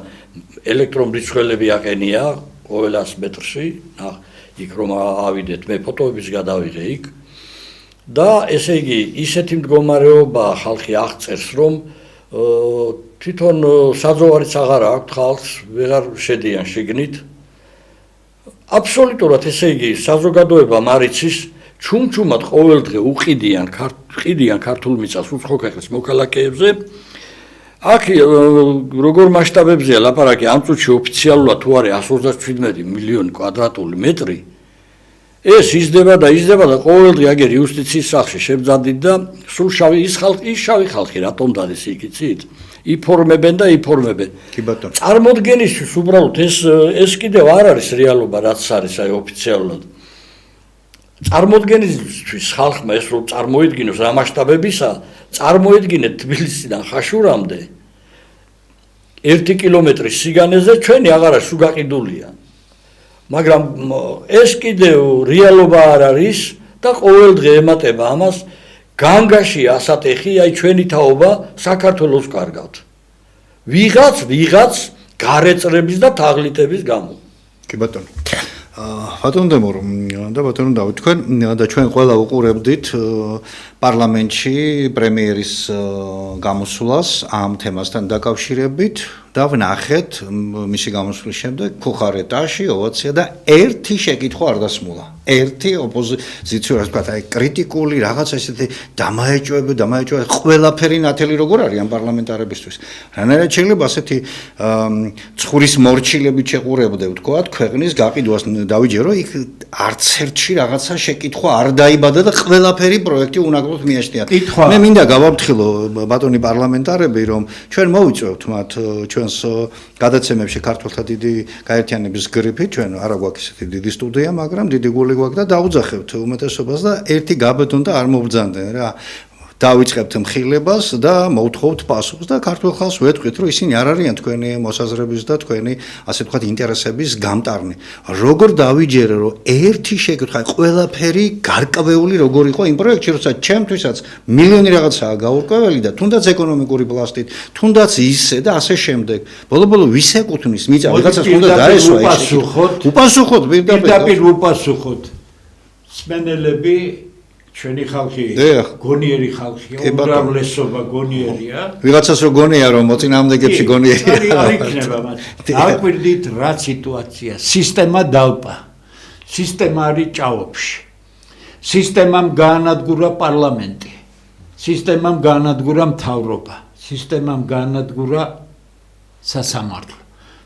ელექტრომრიცხველები აყენია ყოველ 100 მეტრში. იქ რომ ავიდეთ, მე ფოტოების გადავიღე იქ. და ესე იგი ისეთი მდგომარეობა ხალხი აღწერს, რომ თვითონ საძოვარიც აღარ აქვს ხალხს, ვეღარ შედიან შიგნით. აბსოლუტურად ესე იგი საზოგადოება მარიცის ჩუმჩუმად ყოველდღე უყიდიან ქართულ მიწას უცხო ქვეყნის მოქალაქეებზე. აქ როგორ მასშტაბებზეა ლაპარაკი, ამ წუთში ოფიციალურად თუ არის 127 მილიონი კვადრატული მეტრი. ეს იზრდება და ყოველდღე აგერ იუსტიციის სახლში შებძანდით და სულ შავი ხალხი რატომ დადეს იქ იცით? იფორმებენ. კი ბატონო. წარმოდგენისთვის უბრალოდ ეს კიდევ არ არის რეალობა, რაც არის აი ოფიციალურად. წარმოდგენისთვის ხალხმა ეს რომ წარმოედგინოს რა მასშტაბებისა, წარმოედგინეთ თბილისიდან ხაშურამდე 1 კილომეტრის სიგანეზე ჩვენი აღარა სულ გაყიდულია. მაგრამ ეს კიდევ რეალობა არ არის და ყოველდღე ემატება ამას. განგაში ასატეხი, აი ჩვენი თაობა საქართველოს კარგავთ. ვიღაც გარეწრების და თაღლითების გამო. კი ბატონო. ბატონო დემურ და ბატონო დავით, თქვენ და ჩვენ ყველა უყურებდით პარლამენტში პრემიერის გამოსვლას ამ თემასთან დაკავშირებით და ვნახეთ მისი გამოსვლის შემდეგ ქუხარეტაში ოვაცია და ერთი შეკითხვა არ დასმულა. ერთი ოპოზიციურ ასე ვთქვათ, აი კრიტიკული რაღაც ესეთი დამაეჭვები, ყველაფერი ნათელი როგორ არის ამ პარლამენტარებისთვის. რანაირად შეიძლება ასეთი ცხურის მორჩილებით შეყურებდე ვთქვათ, ქვეყნის გაყიდვას დავიჯერო, იქ არც ერთში რაღაცა შეკითხვა არ დაიბადა და ყველაფერი პროექტი უნაგროდ მიაშნიათ. მე მინდა გავაფრთხილო ბატონი პარლამენტარები, რომ ჩვენ მოვიწვევთ მათ ჩვენს გადაცემებში ქართველთა დიდი გაერთიანების გრიფი, ჩვენ არა გვაქვს ესეთი დიდი სტუდია, მაგრამ დიდი გული გვაქვს და დაუძახებთ უმეტესობას და ერთი გაბედონ და არ მობრძანდნენ რა. დავიწყებთ მხილებას და მოვთხოვთ პასუხს და ქართულ ხალხს ვეთქვით, რომ ისინი არ არიან თქვენი მოსაზრების და თქვენი ასე ვთქვათ ინტერესების გამტარნი. როგორ დავიჯერე, რომ ერთი შეკითხვა, ყველაფერი გარკვეული როგორ იყო იმ პროექტში, როცა ჩემთვისაც მილიონი რაღაცაა გაურკვეველი და თუნდაც ეკონომიკური პლასტით, თუნდაც ისე და ასე შემდეგ. ბოლო-ბოლო ვის ეკუთვნის მიწა, ვიღაცას უნდა დაესვა ეს. უპასუხოთ, პირდაპირ უპასუხოთ. სმენელები ჩვენი ხალხი გონიერი ხალხია, უმრავლესობა გონიერია. ვიღაცას რო გონია რომ მოწინააღმდეგებში გონიერია. არ იქნება მათ. დააკვირდით რა სიტუაცია. სისტემა დალპა. სისტემა არის ჭაობში. სისტემამ გაანადგურა პარლამენტი. სისტემამ გაანადგურა მთავრობა. სისტემამ გაანადგურა სასამართლო.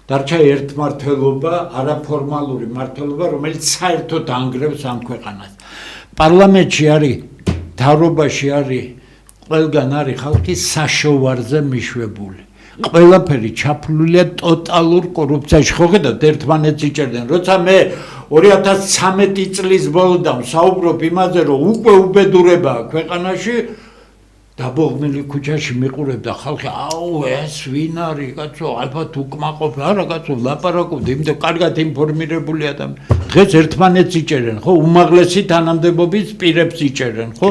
დარჩა ერთმართველობა, არაფორმალური მმართველობა, რომელიც საერთოდ ანგრევს ამ ქვეყანას. პარლამენტში არის, მთავრობაში არის, ყველგან არის ხალხი საშოვარზე მიშვებული. ყველაფერი ჩაფლულია ტოტალურ კორუფციაში. ხო ხედავთ, ერთმანეთს იჭერდნენ. როცა მე 2013 წლის ბოლოდან საუბრობ იმაზე, რომ უკვე უბედურებაა ქვეყანაში, დაბოღმილი ქუჩაში მიყურებდა ხალხი, აუ ეს ვინ არის კაცო, ალბათ უკმაყოფ, არა კაცო, ლაპარაკობდი, იმიტომ კარგად ინფორმირებული ადამიანი. დღეს ერთმანეთს იჭერენ, ხო, უმაღლესი თანამდებობის პირებს იჭერენ, ხო?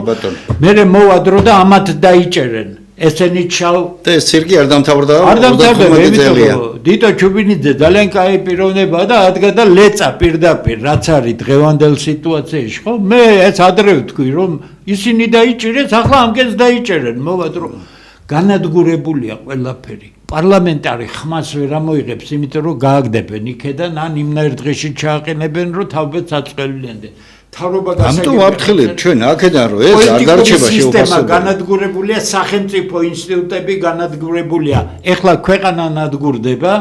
მერე მოვა დრო და ამათ დაიჭერენ. ესენი ჩავ და ეს ცირკი არ დამთავრდა 35 წელია. დიტო ჩუბინიძე ძალიან კაი პიროვნებაა და ადგა და ლეწა პირდაპირ რაც არის დღევანდელ სიტუაციაში, ხო? მე ეს ადრე ვთქვი, რომ ისინი დაიჭირეს, ახლა ამკენს დაიჭერენ, მოვა დრო. განადგურებულია ყველაფერი. პარლამენტარი ხმას ვერ ამოიღებს, იმიტომ რომ გააგდებენ იქედან, ან იმნაირ დღეში ჩააყენებენ, რომ თავბეთს აწყვევლიანდენ. ამიტომ ვაფრთხილებთ ჩვენ აქედან რომ ეს არ დარჩება შეუფასებელი. განადგურებულია სახელმწიფო ინსტიტუტები, განადგურებულია. ეხლა ქვეყანა ნადგურდება,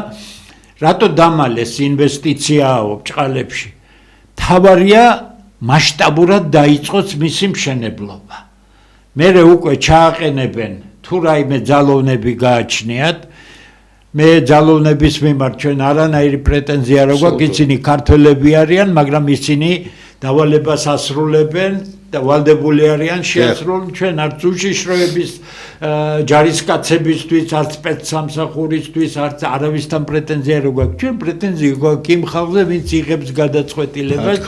რატო დამალეს ინვესტიციაო ბჭყალებში? თავარია მასშტაბურად დაიწყოს მისი მშენებლობა. მერე უკვე ჩააყენებენ თუ რაიმე ძალოვნები გააჩნიათ. მე ძალოვნების მიმართ ჩვენ არანაირი პრეტენზია არ გვაქვს, ისინი ქართველები არიან, მაგრამ ისინი დავალებას ასრულებენ და ვალდებული არიან შეასრულონ ჩვენ არც უშიშროების ჯარისკაცებისთვის, არც სპეცსამსახურისთვის, არც არავისთან პრეტენზია არ გვაქვს. ჩვენ პრეტენზია გვაქვს იმ ხალხზე, ვინც იღებს გადაწყვეტილებას.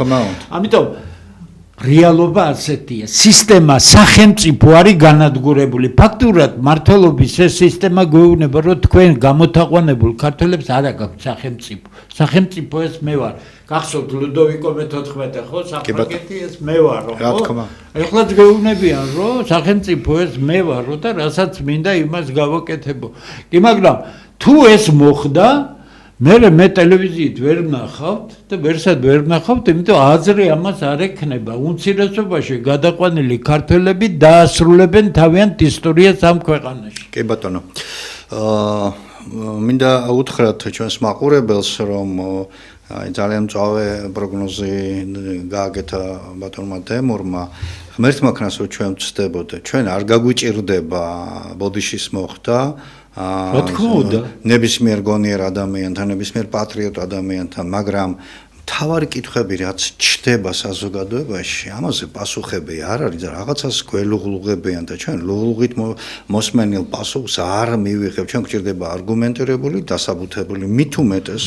ამიტომ რეალობა ასეთია. სისტემა სახელმწიფო არის განადგურებული. ფაქტურად მართლობის ეს სისტემა გვეუბნება, რომ თქვენ გამოთაყვანებულ ქართველებს არ აქვს სახელმწიფო. სახელმწიფო ეს მე ვარ. გახსოვთ ლუდოვიკო მე-14 ხო? საფრანგეთი ეს მე ვარო, ხო? ეხლა გვეუბნებიან, რომ სახელმწიფო ეს მე ვარო და რასაც მინდა იმას გავაკეთებო. კი, მაგრამ თუ ეს მოხდა, მე ტელევიზიით ვერ ვნახავთ და ვერსად ვერ ვნახავთ, იმიტომ აზრი ამას არ ექნება. უმცირესობაში გადაყვანილი ქართველები დაასრულებენ თავიანთ ისტორიას ამ ქვეყანაში. კი ბატონო. მინდა უთხრათ ჩვენს მაყურებელს, რომ ძალიან მწვავე პროგნოზი გააკეთა ბატონმა დემურმა. ღმერთმა ქნას რომ ჩვენ ვწდებოდეთ, ჩვენ არ გაგვიჭირდება ბოდიშის მოხდა. რა თქმა უნდა, ნებისმიერ გონიერ ადამიანთან, ნებისმიერ პატრიოტ ადამიანთან, მაგრამ თავარი კითხვები რაც ჩდება საზოგადოებაში, ამაზე პასუხები არ არის და რაღაცას გველუღლუღებიან და ჩვენ ლუღლუღით მოსმენილ პასუხს არ მივიღებთ. ჩვენ გვჭირდება არგუმენტირებული, დასაბუთებული, მით უმეტეს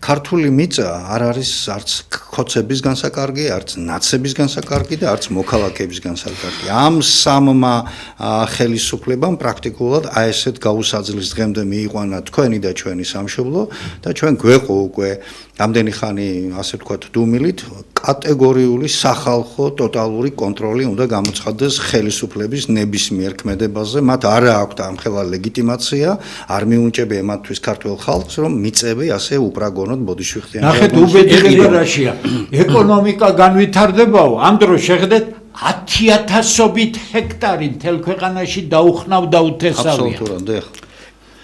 ქართული მიწა არ არის არც ქოცების განსაკარგი, არც ნაცების განსაკარგი და არც მოქალაქეების განსაკარგი. ამ სამმა ხელისუფლებამ პრაქტიკულად აი ესეთ გაუსაძლის დღემდე მიიყვანა თქვენი და ჩვენი სამშობლო და ჩვენ გვეყო უკვე ამდენი ხანი ასე ვთქვათ დუმილით კატეგორიული სახალხო ტოტალური კონტროლი უნდა გამოცხადდეს ხელისუფლების ნებისმიერ ქმედებაზე. მათ არ აქვთ ამხელა ლეგიტიმაცია, არ მიუნჭებია მათთვის ქართულ ხალხს, რომ მიწები ასე უპრაგონოდ ბოდიშვიხტიან. ნახეთ, უბედურება რაშია. ეკონომიკა განვითარდებაო, ამ დროს შეხედეთ 10,000-ობით ჰექტარი მთელ ქვეყანაში დაუხნავდა უთესავია. აბსოლუტურად, ეხლა.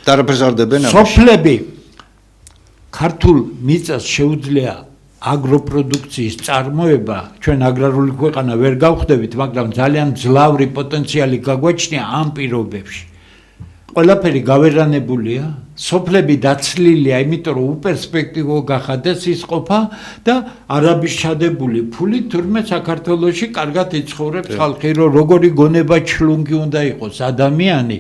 დარაფერს არ დებენ ამაში. სოფლები ქართულ მიწას შეუძლია აგროპროდუქციის წარმოება, ჩვენ აგრარული ქვეყანა ვერ გავხდებით, მაგრამ ძალიან ძლავრი პოტენციალი გაგვაჩნია ამ პირობებში. ყველაფერი გავერანებულია, სოფლები დაცლილია, იმიტომ რომ უპერსპექტივო გახადეს ის ყოფა და არაბის ჩადებული ფული თურმე საქართველოში კარგად იცხოვრებს ხალხი, რომ როგორი გონება ჩლუნგი უნდა იყოს ადამიანი,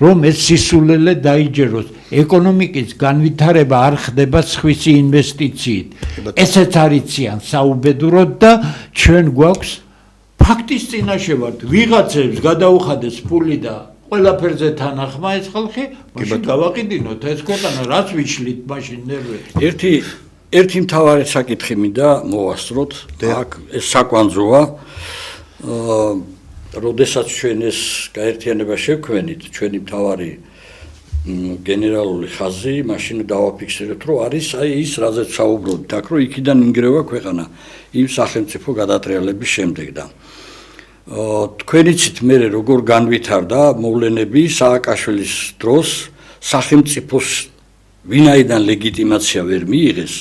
რომ ეს სისულელე დაიჯეროს. ეკონომიკის განვითარება არ ხდება სხვისი ინვესტიციით. ესეც არიციან საუბედუროდ და ჩვენ გვაქვს ფაქტის წინაშე ვართ. ვიღაცებს გადაუხადეს ფული და ყველაფერზე თანახმა ეს ხალხი, მაშინ გავაყიდინოთ ეს ქვეყანა, რაც ვიშლით მაშინ ნერვები. ერთი მთავარი საკითხი მინდა მოვასწროთ, აქ ეს საკვანძოა. როდესაც ჩვენ ეს გაერთიანება შევქმნით, ჩვენი მთავარი გენერალური ხაზი, მაშინ დავაფიქსირეთ, რომ არის აი ის, რაზეც საუბრობთ, აქ რომ იქიდან ინგრევა ქვეყანა იმ სახელმწიფო გადატრიალების შემდეგ და თქვენ იცით მე როგორ განვითარდა მოვლენები სააკაშვილის დროს სახელმწიფოს ვინაიდან ლეგიტიმაცია ვერ მიიღეს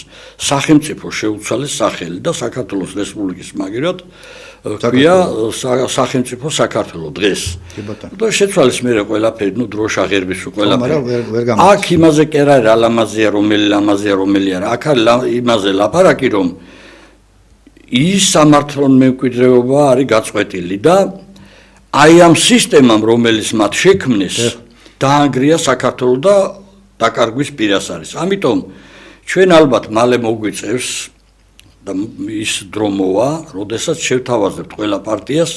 სახელმწიფო შეუცვალეს სახელი და საქართველოს რესპუბლიკის მაგივრად ქვია სახელმწიფო საქართველო დღეს და შეცვალეს მე ყველაფერი ნუ დროშა ღერბის ყველაფერი აქ იმაზე კი არა რა ლამაზია რომელი არა აქ იმაზე ლაპარაკი რომ ის სამართლონ მემკვიდრეობა არის გაწყვეტილი და აი ამ სისტემამ რომელიც მათ შექმნეს დაანგრია საქართველოს და დაკარგვის პირას არის. ამიტომ ჩვენ ალბათ მალე მოგვიწევს და ის დრო მოვა, როდესაც შევთავაზებთ ყველა პარტიას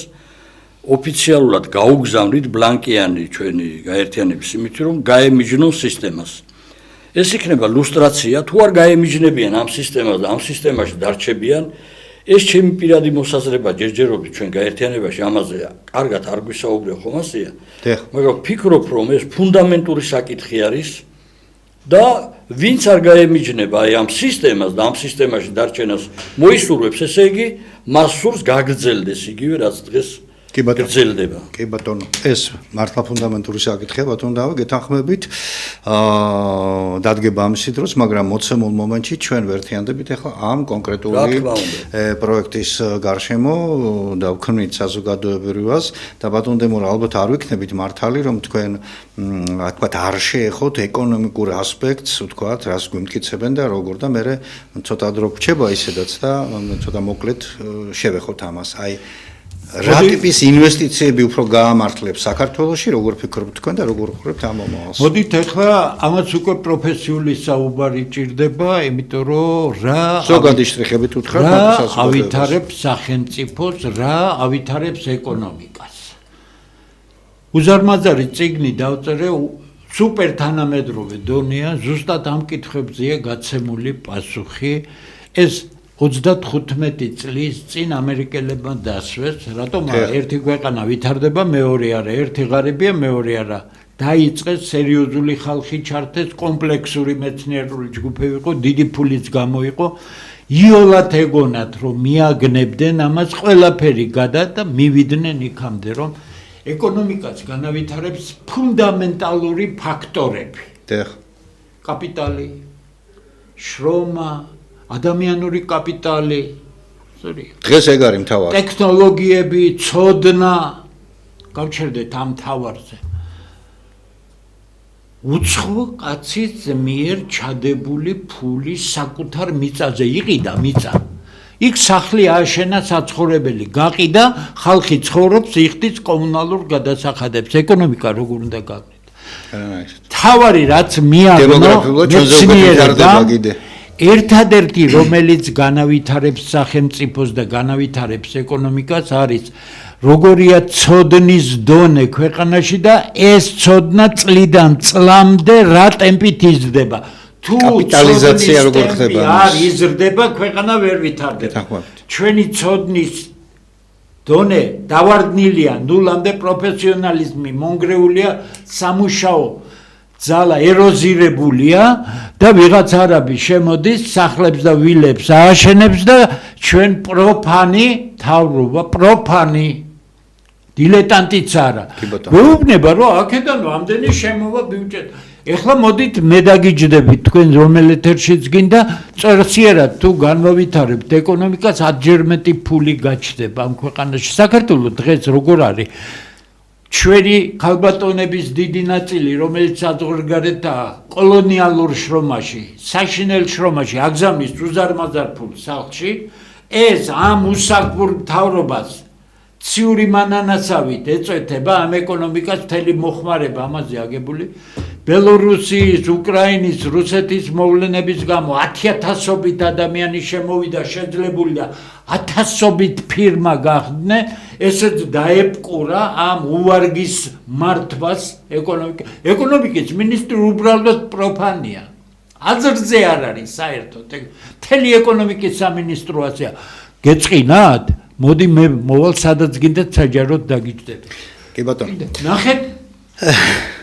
ოფიციალურად გაუგზავნით ბლანკიანი ჩვენი გაერთიანების იმით რომ გაემიჯნოს სისტემას. ეს იქნება ლუსტრაცია, თუ არ გაემიჯნებიან ამ სისტემას და ამ სისტემაში დარჩებიან ეს ჩემი პირადი მოსაზრება ჯერჯერობით ჩვენ გაერთიანებაში ამაზე კარგად არ გვისაუბრია ხომ ასეა მაგრამ ვფიქრობ რომ ეს ფუნდამენტური საკითხი არის და ვინც არ გაემიჯნება აი ამ სისტემას და ამ სისტემაში დარჩენას მოისურვებს ესე იგი მას სურს გაგრძელდეს იგივე რაც დღეს გრძელდება კი ბატონო ეს მართლა ფუნდამენტური საკითხია ბატონო და გეთანხმებით დადგება ამისი დროს მაგრამ მოცემულ მომენტში ჩვენ ვერთიანდებით ახლა ამ კონკრეტული პროექტის გარშემო და ვქმნით საზოგადოებრივას და ბატონო დემორ ალბათ არ ვიქნებით მართალი რომ თქვენ თქვათ არ შეეხოთ ეკონომიკურ ასპექტს ვთქვათ რას გვიმტკიცებენ და როგორ და მე ცოტა დრო გრჩება ისედაც და ცოტა მოკლედ შევეხოთ ამას აი რა ტიპის ინვესტიციები უფრო გაამართლებს საქართველოში, როგორ ფიქრობთ თქვენ და როგორ ხურებთ ამ მომავალს? მოდით ახლა ამაც უკვე პროფესიული საუბარი ჭირდება, იმიტომ რომ რა ზოგადი შტრიხებით უთხრათ მათთვის ავითარებს სახელმწიფოს, რა ავითარებს ეკონომიკას. უზარმაზარი წიგნი დავწერე სუპერ თანამედროვე დონეა, ზუსტად ამ კითხვებზეა გაცემული პასუხი. ეს 35 წლის წინ ამერიკელებმა დასვეს, რატომ ერთი ქვეყანა ვითარდება, მეორე არა, ერთი ღარიბია, მეორე არა. დაიწყეს სერიოზული ხალხი ჩართეს, კომპლექსური მეცნიერული ჯგუფები იყო, დიდი ფულიც გამოიყო. იოლად ეგონათ, რომ მიაგნებდნენ ამას ყველაფერი გადა და მივიდნენ იქამდე, რომ ეკონომიკას განავითარებს ფუნდამენტალური ფაქტორები. კაპიტალი, შრომა ადამიანური კაპიტალი, დღეს ეგ არის მთავარი. ტექნოლოგიები, ცოდნა, გავჩერდეთ ამ თავარზე. უცხო კაცის მიერ ჩადებული ფული საკუთარ მიწაზე იყიდა მიწა. იქ სახლი ააშენა საცხოვრებელი, გაყიდა, ხალხი ცხოვრობს, იხდის კომუნალურ გადასახადებს. ეკონომიკა როგორ უნდა გაგვით? თავარი რაც მიაგნო მეცნიერება ერთადერთი რომელიც განავითარებს სახელმწიფოს და განავითარებს ეკონომიკას არის როგორია ცოდნის დონე ქვეყანაში და ეს ცოდნა წლიდან წლამდე რა ტემპით იზრდება თუ კაპიტალიზაცია როგორ ხდება არ იზრდება, ქვეყანა ვერ ვითარდება. დახმარებით. ჩვენი ცოდნის დონე დავარდნილია ნულამდე, პროფესიონალიზმი მონგრეულია, სამუშაო ძალა ეროზირებულია და ვიღაც არაბი შემოდის, სახლებს და ვილებს ააშენებს და ჩვენ პროფანი თავრობა, პროფანი დილეტანტიც არა. გვეუბნება რომ აქედან ამდენი შემოვა ბიუჯეტი. ეხლა მოდით მე დაგიჯდებით თქვენ რომელ ეთერშიც გინდა წერსიერად თუ განვავითარებთ ეკონომიკას 10-ჯერ მეტი ფული გაჩნდება ამ ქვეყანაში. საქართველოს დღეს როგორ არის? ჩვენი ქალბატონების დიდი ნაწილი, რომელიც საზღვარგარეთაა, კოლონიალურ შრომაში, საშინელ შრომაში აგზავნის უზარმაზარ ფულს სახლში, ეს ამ უსაგბურ მთავრობას ციური მანანაცავით ეწვეთება ამ ეკონომიკას მთელი მოხმარება ამაზე აგებული. ბელორუსიის, უკრაინის, რუსეთის მოვლენების გამო 10,000-ობით ადამიანი შემოვიდა, შეძლებულია 1000-ობით ფირმა გახდნენ, ესეც დაეპყურა ამ უვარგის მართვას ეკონომიკის მინისტრი უბრალოდ პროფანია. აზრზე არ არის საერთოდ. მთელი ეკონომიკის სამინისტროა. გეწყინათ? მოდი მე მოვალ სადაც გინდათ საჯაროდ დაგიჯდეთ. კი ბატონო. ნახეთ.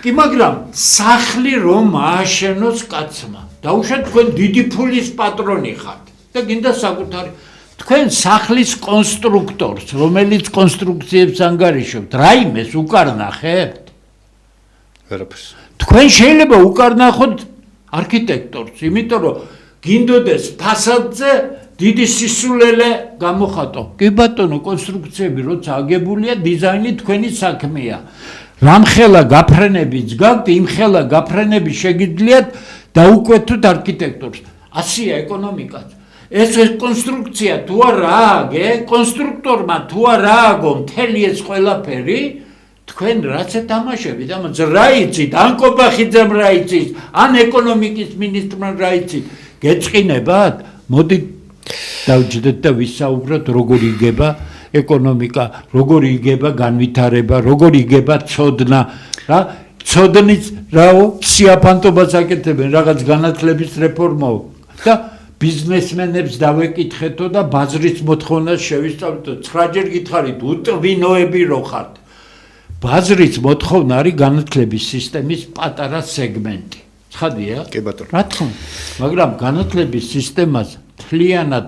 კი მაგრამ სახლი რომ ააშენოს კაცმა. დაუშვათ თქვენ დიდი ფულის პატრონი ხართ და გინდა საკუთარი თქვენ სახლის კონსტრუქტორს, რომელიც კონსტრუქციებს ანგარიშობთ, რაიმეს უკარნახებთ? ვერაფერს. თქვენ შეიძლება უკარნახოთ არქიტექტორს, იმიტომ რომ გინდოდეს ფასადზე დიდი სისულელე გამოხატო. კი ბატონო, კონსტრუქციები როცა აგებულია, დიზაინი თქვენი საქმეა. რამხელა გაფრენებიც გაქვთ, იმხელა გაფრენები შეგიძლიათ დაუკვეთოთ არქიტექტორს. ასია ეკონომიკაც. ეს კონსტრუქცია თუ არ ააგე, კონსტრუქტორმა თუ არ ააგო მთელი ეს ყველაფერი, თქვენ რაც ეთამაშებით, ამაც რა იცით, ან კობახიძემ რა იცით, ან ეკონომიკის მინისტრმა რა იცით, გეწყინებათ? მოდით დავჯდეთ და ვისაუბროთ როგორ იგება ეკონომიკა, როგორ იგება განვითარება, როგორ იგება ცოდნა, რა ცოდნის რაო სიაფანტობას აკეთებენ რაღაც განათლების რეფორმაო და ბიზნესმენებს დავეკითხეთო და ბაზრის მოთხოვნას შევისწავლეთო. 9-ჯერ გითხარით, უტვინოები რო ხართ. ბაზრის მოთხოვნა არის განათლების სისტემის პატარა სეგმენტი. ცხადია? კი ბატონო. რა თქმა უნდა, მაგრამ განათლების სისტემას მთლიანად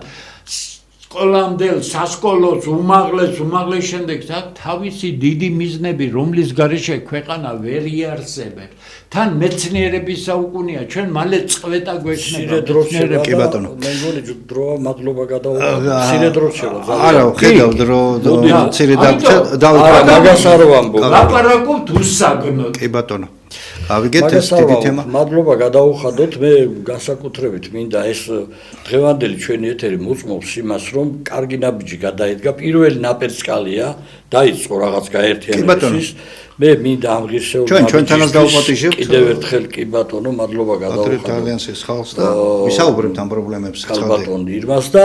სკოლამდელ სასკოლოს უმაღლეს შემდეგ აქვს თავისი დიდი მიზნები, რომლის გარეშე ქვეყანა ვერ იარსებებს. თან მეცნიერების საუკუნეა, ჩვენ მალე წვეტა გვექნება. კი ბატონო. მე მგონი დროა მადლობა გადავუხადოთ. მცირე დრო შევა. არა, ხედავ დრო მცირე დავით მაგას არ ვამბობ. ლაპარაკობთ უსაგნოდ. კი ბატონო. ავიგეთ ეს დიდი თემა. მადლობა გადავუხადოთ. მე განსაკუთრებით მინდა ეს დღევანდელი ჩვენი ეთერი მოწმობს იმას, რომ კარგი ნაბიჯი გადაედგა. პირველი ნაპერწკალია, დაიწყო რაღაც გაერთიანების. მე მინდა ამ ღირსეულს ჩვენთანაც დავუპატიჟებთ. კიდევ ერთხელ კი ბატონო, მადლობა გადავუხადოთ. ალიანსის ხალხს და ვისაუბრებთ ამ პრობლემებს. ბატონ ირმას და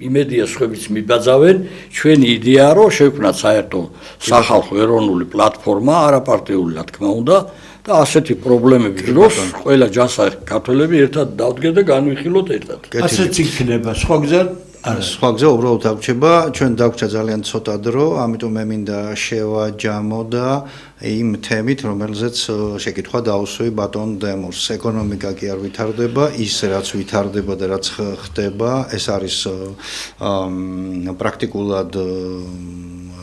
იმედია სხვებიც მიბაძავენ. ჩვენი იდეაა რომ შევქმნათ საერთო სახალხო ეროვნული პლატფორმა, არაპარტიული რა თქმა უნდა და ასეთი პრობლემების დროს ყველა ჯანსაღი ქართველები ერთად დავდგეთ და განვიხილოთ ერთად. ასეც იქნება, სხვა გზა სხვა გზა უბრალოდ დაგვრჩება, ჩვენ დაგვრჩა ძალიან ცოტა დრო, ამიტომ მე მინდა შევაჯამო და იმ თემით, რომელზეც შეკითხვა დაუსვი ბატონ დემურს. ეკონომიკა კი არ ვითარდება, ის რაც ვითარდება და რაც ხდება, ეს არის პრაქტიკულად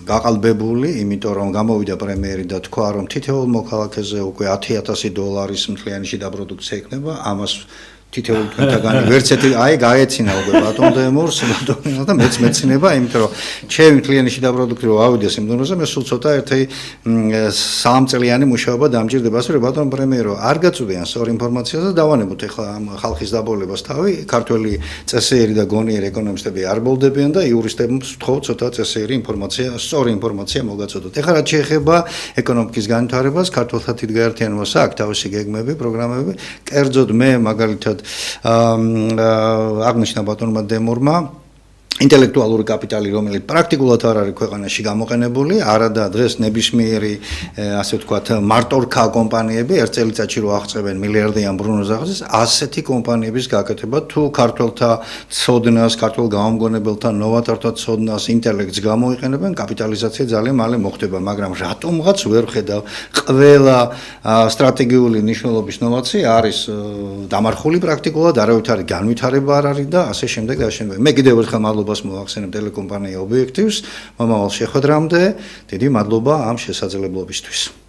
გაყალბებული, იმიტომ რომ გამოვიდა პრემიერი და თქვა, რომ თითოეულ მოქალაქეზე უკვე $10,000 მთლიანი შიდა პროდუქცია იქნება, ამას თითოეულ თქვენთაგანი ვერცეთი აი გაეცინა უკვე ბატონ დემურს და მეც მეცინება, იმიტომ რომ ჩემი მთლიანი შიდა პროდუქტი რო ავიდეს იმ დონეზე, მე სულ ცოტა ერთი 3 წლიანი მუშაობა დამჭირდება, ასე რომ ბატონ პრემიერო არ გაწვდიან სწორ ინფორმაციას და დავანებოთ ახლა ამ ხალხის დაბოლებას თავი, ქართველი წესიერი და გონიერი ეკონომისტები არ ბოლდებიან და იურისტებს ვთხოვთ ცოტა წესიერი ინფორმაცია, სწორი ინფორმაცია მოგაწოდოთ. ახლა რაც შეეხება ეკონომიკის განვითარებას, ქართულთა თვითგაერთიანებას აქვს თავისი გეგმები, პროგრამები, კერძოდ მე მაგალითად აღნიშნა ბატონმა დემურმა ინტელექტუალური კაპიტალი, რომელიც პრაქტიკულად არ არის ქვეყანაში გამოყენებული, არადა დღეს ნებისმიერი, ასე ვთქვათ, მარტორქა კომპანიები ერთ წელიწადში რო აღწევენ მილიარდიან ბრუნვას აღწევს, ასეთი კომპანიების გაკეთება თუ ქართველთა ცოდნას, ქართულ გამომგონებელთა ნოვატორთა ცოდნას, ინტელექტს გამოიყენებენ, კაპიტალიზაცია ძალიან მალე მოხდება, მაგრამ რატომღაც ვერ ხედავ ყველა სტრატეგიული მნიშვნელობის ნოვაცია არის დამარხული პრაქტიკულად, არავითარი განვითარება არ არის და ასე შემდეგ და ასე შემდეგ. მე კიდევ ერთხელ მადლობას მოვახსენებ ტელეკომპანია ობიექტივს მომავალ შეხვედრამდე. დიდი მადლობა ამ შესაძლებლობისთვის.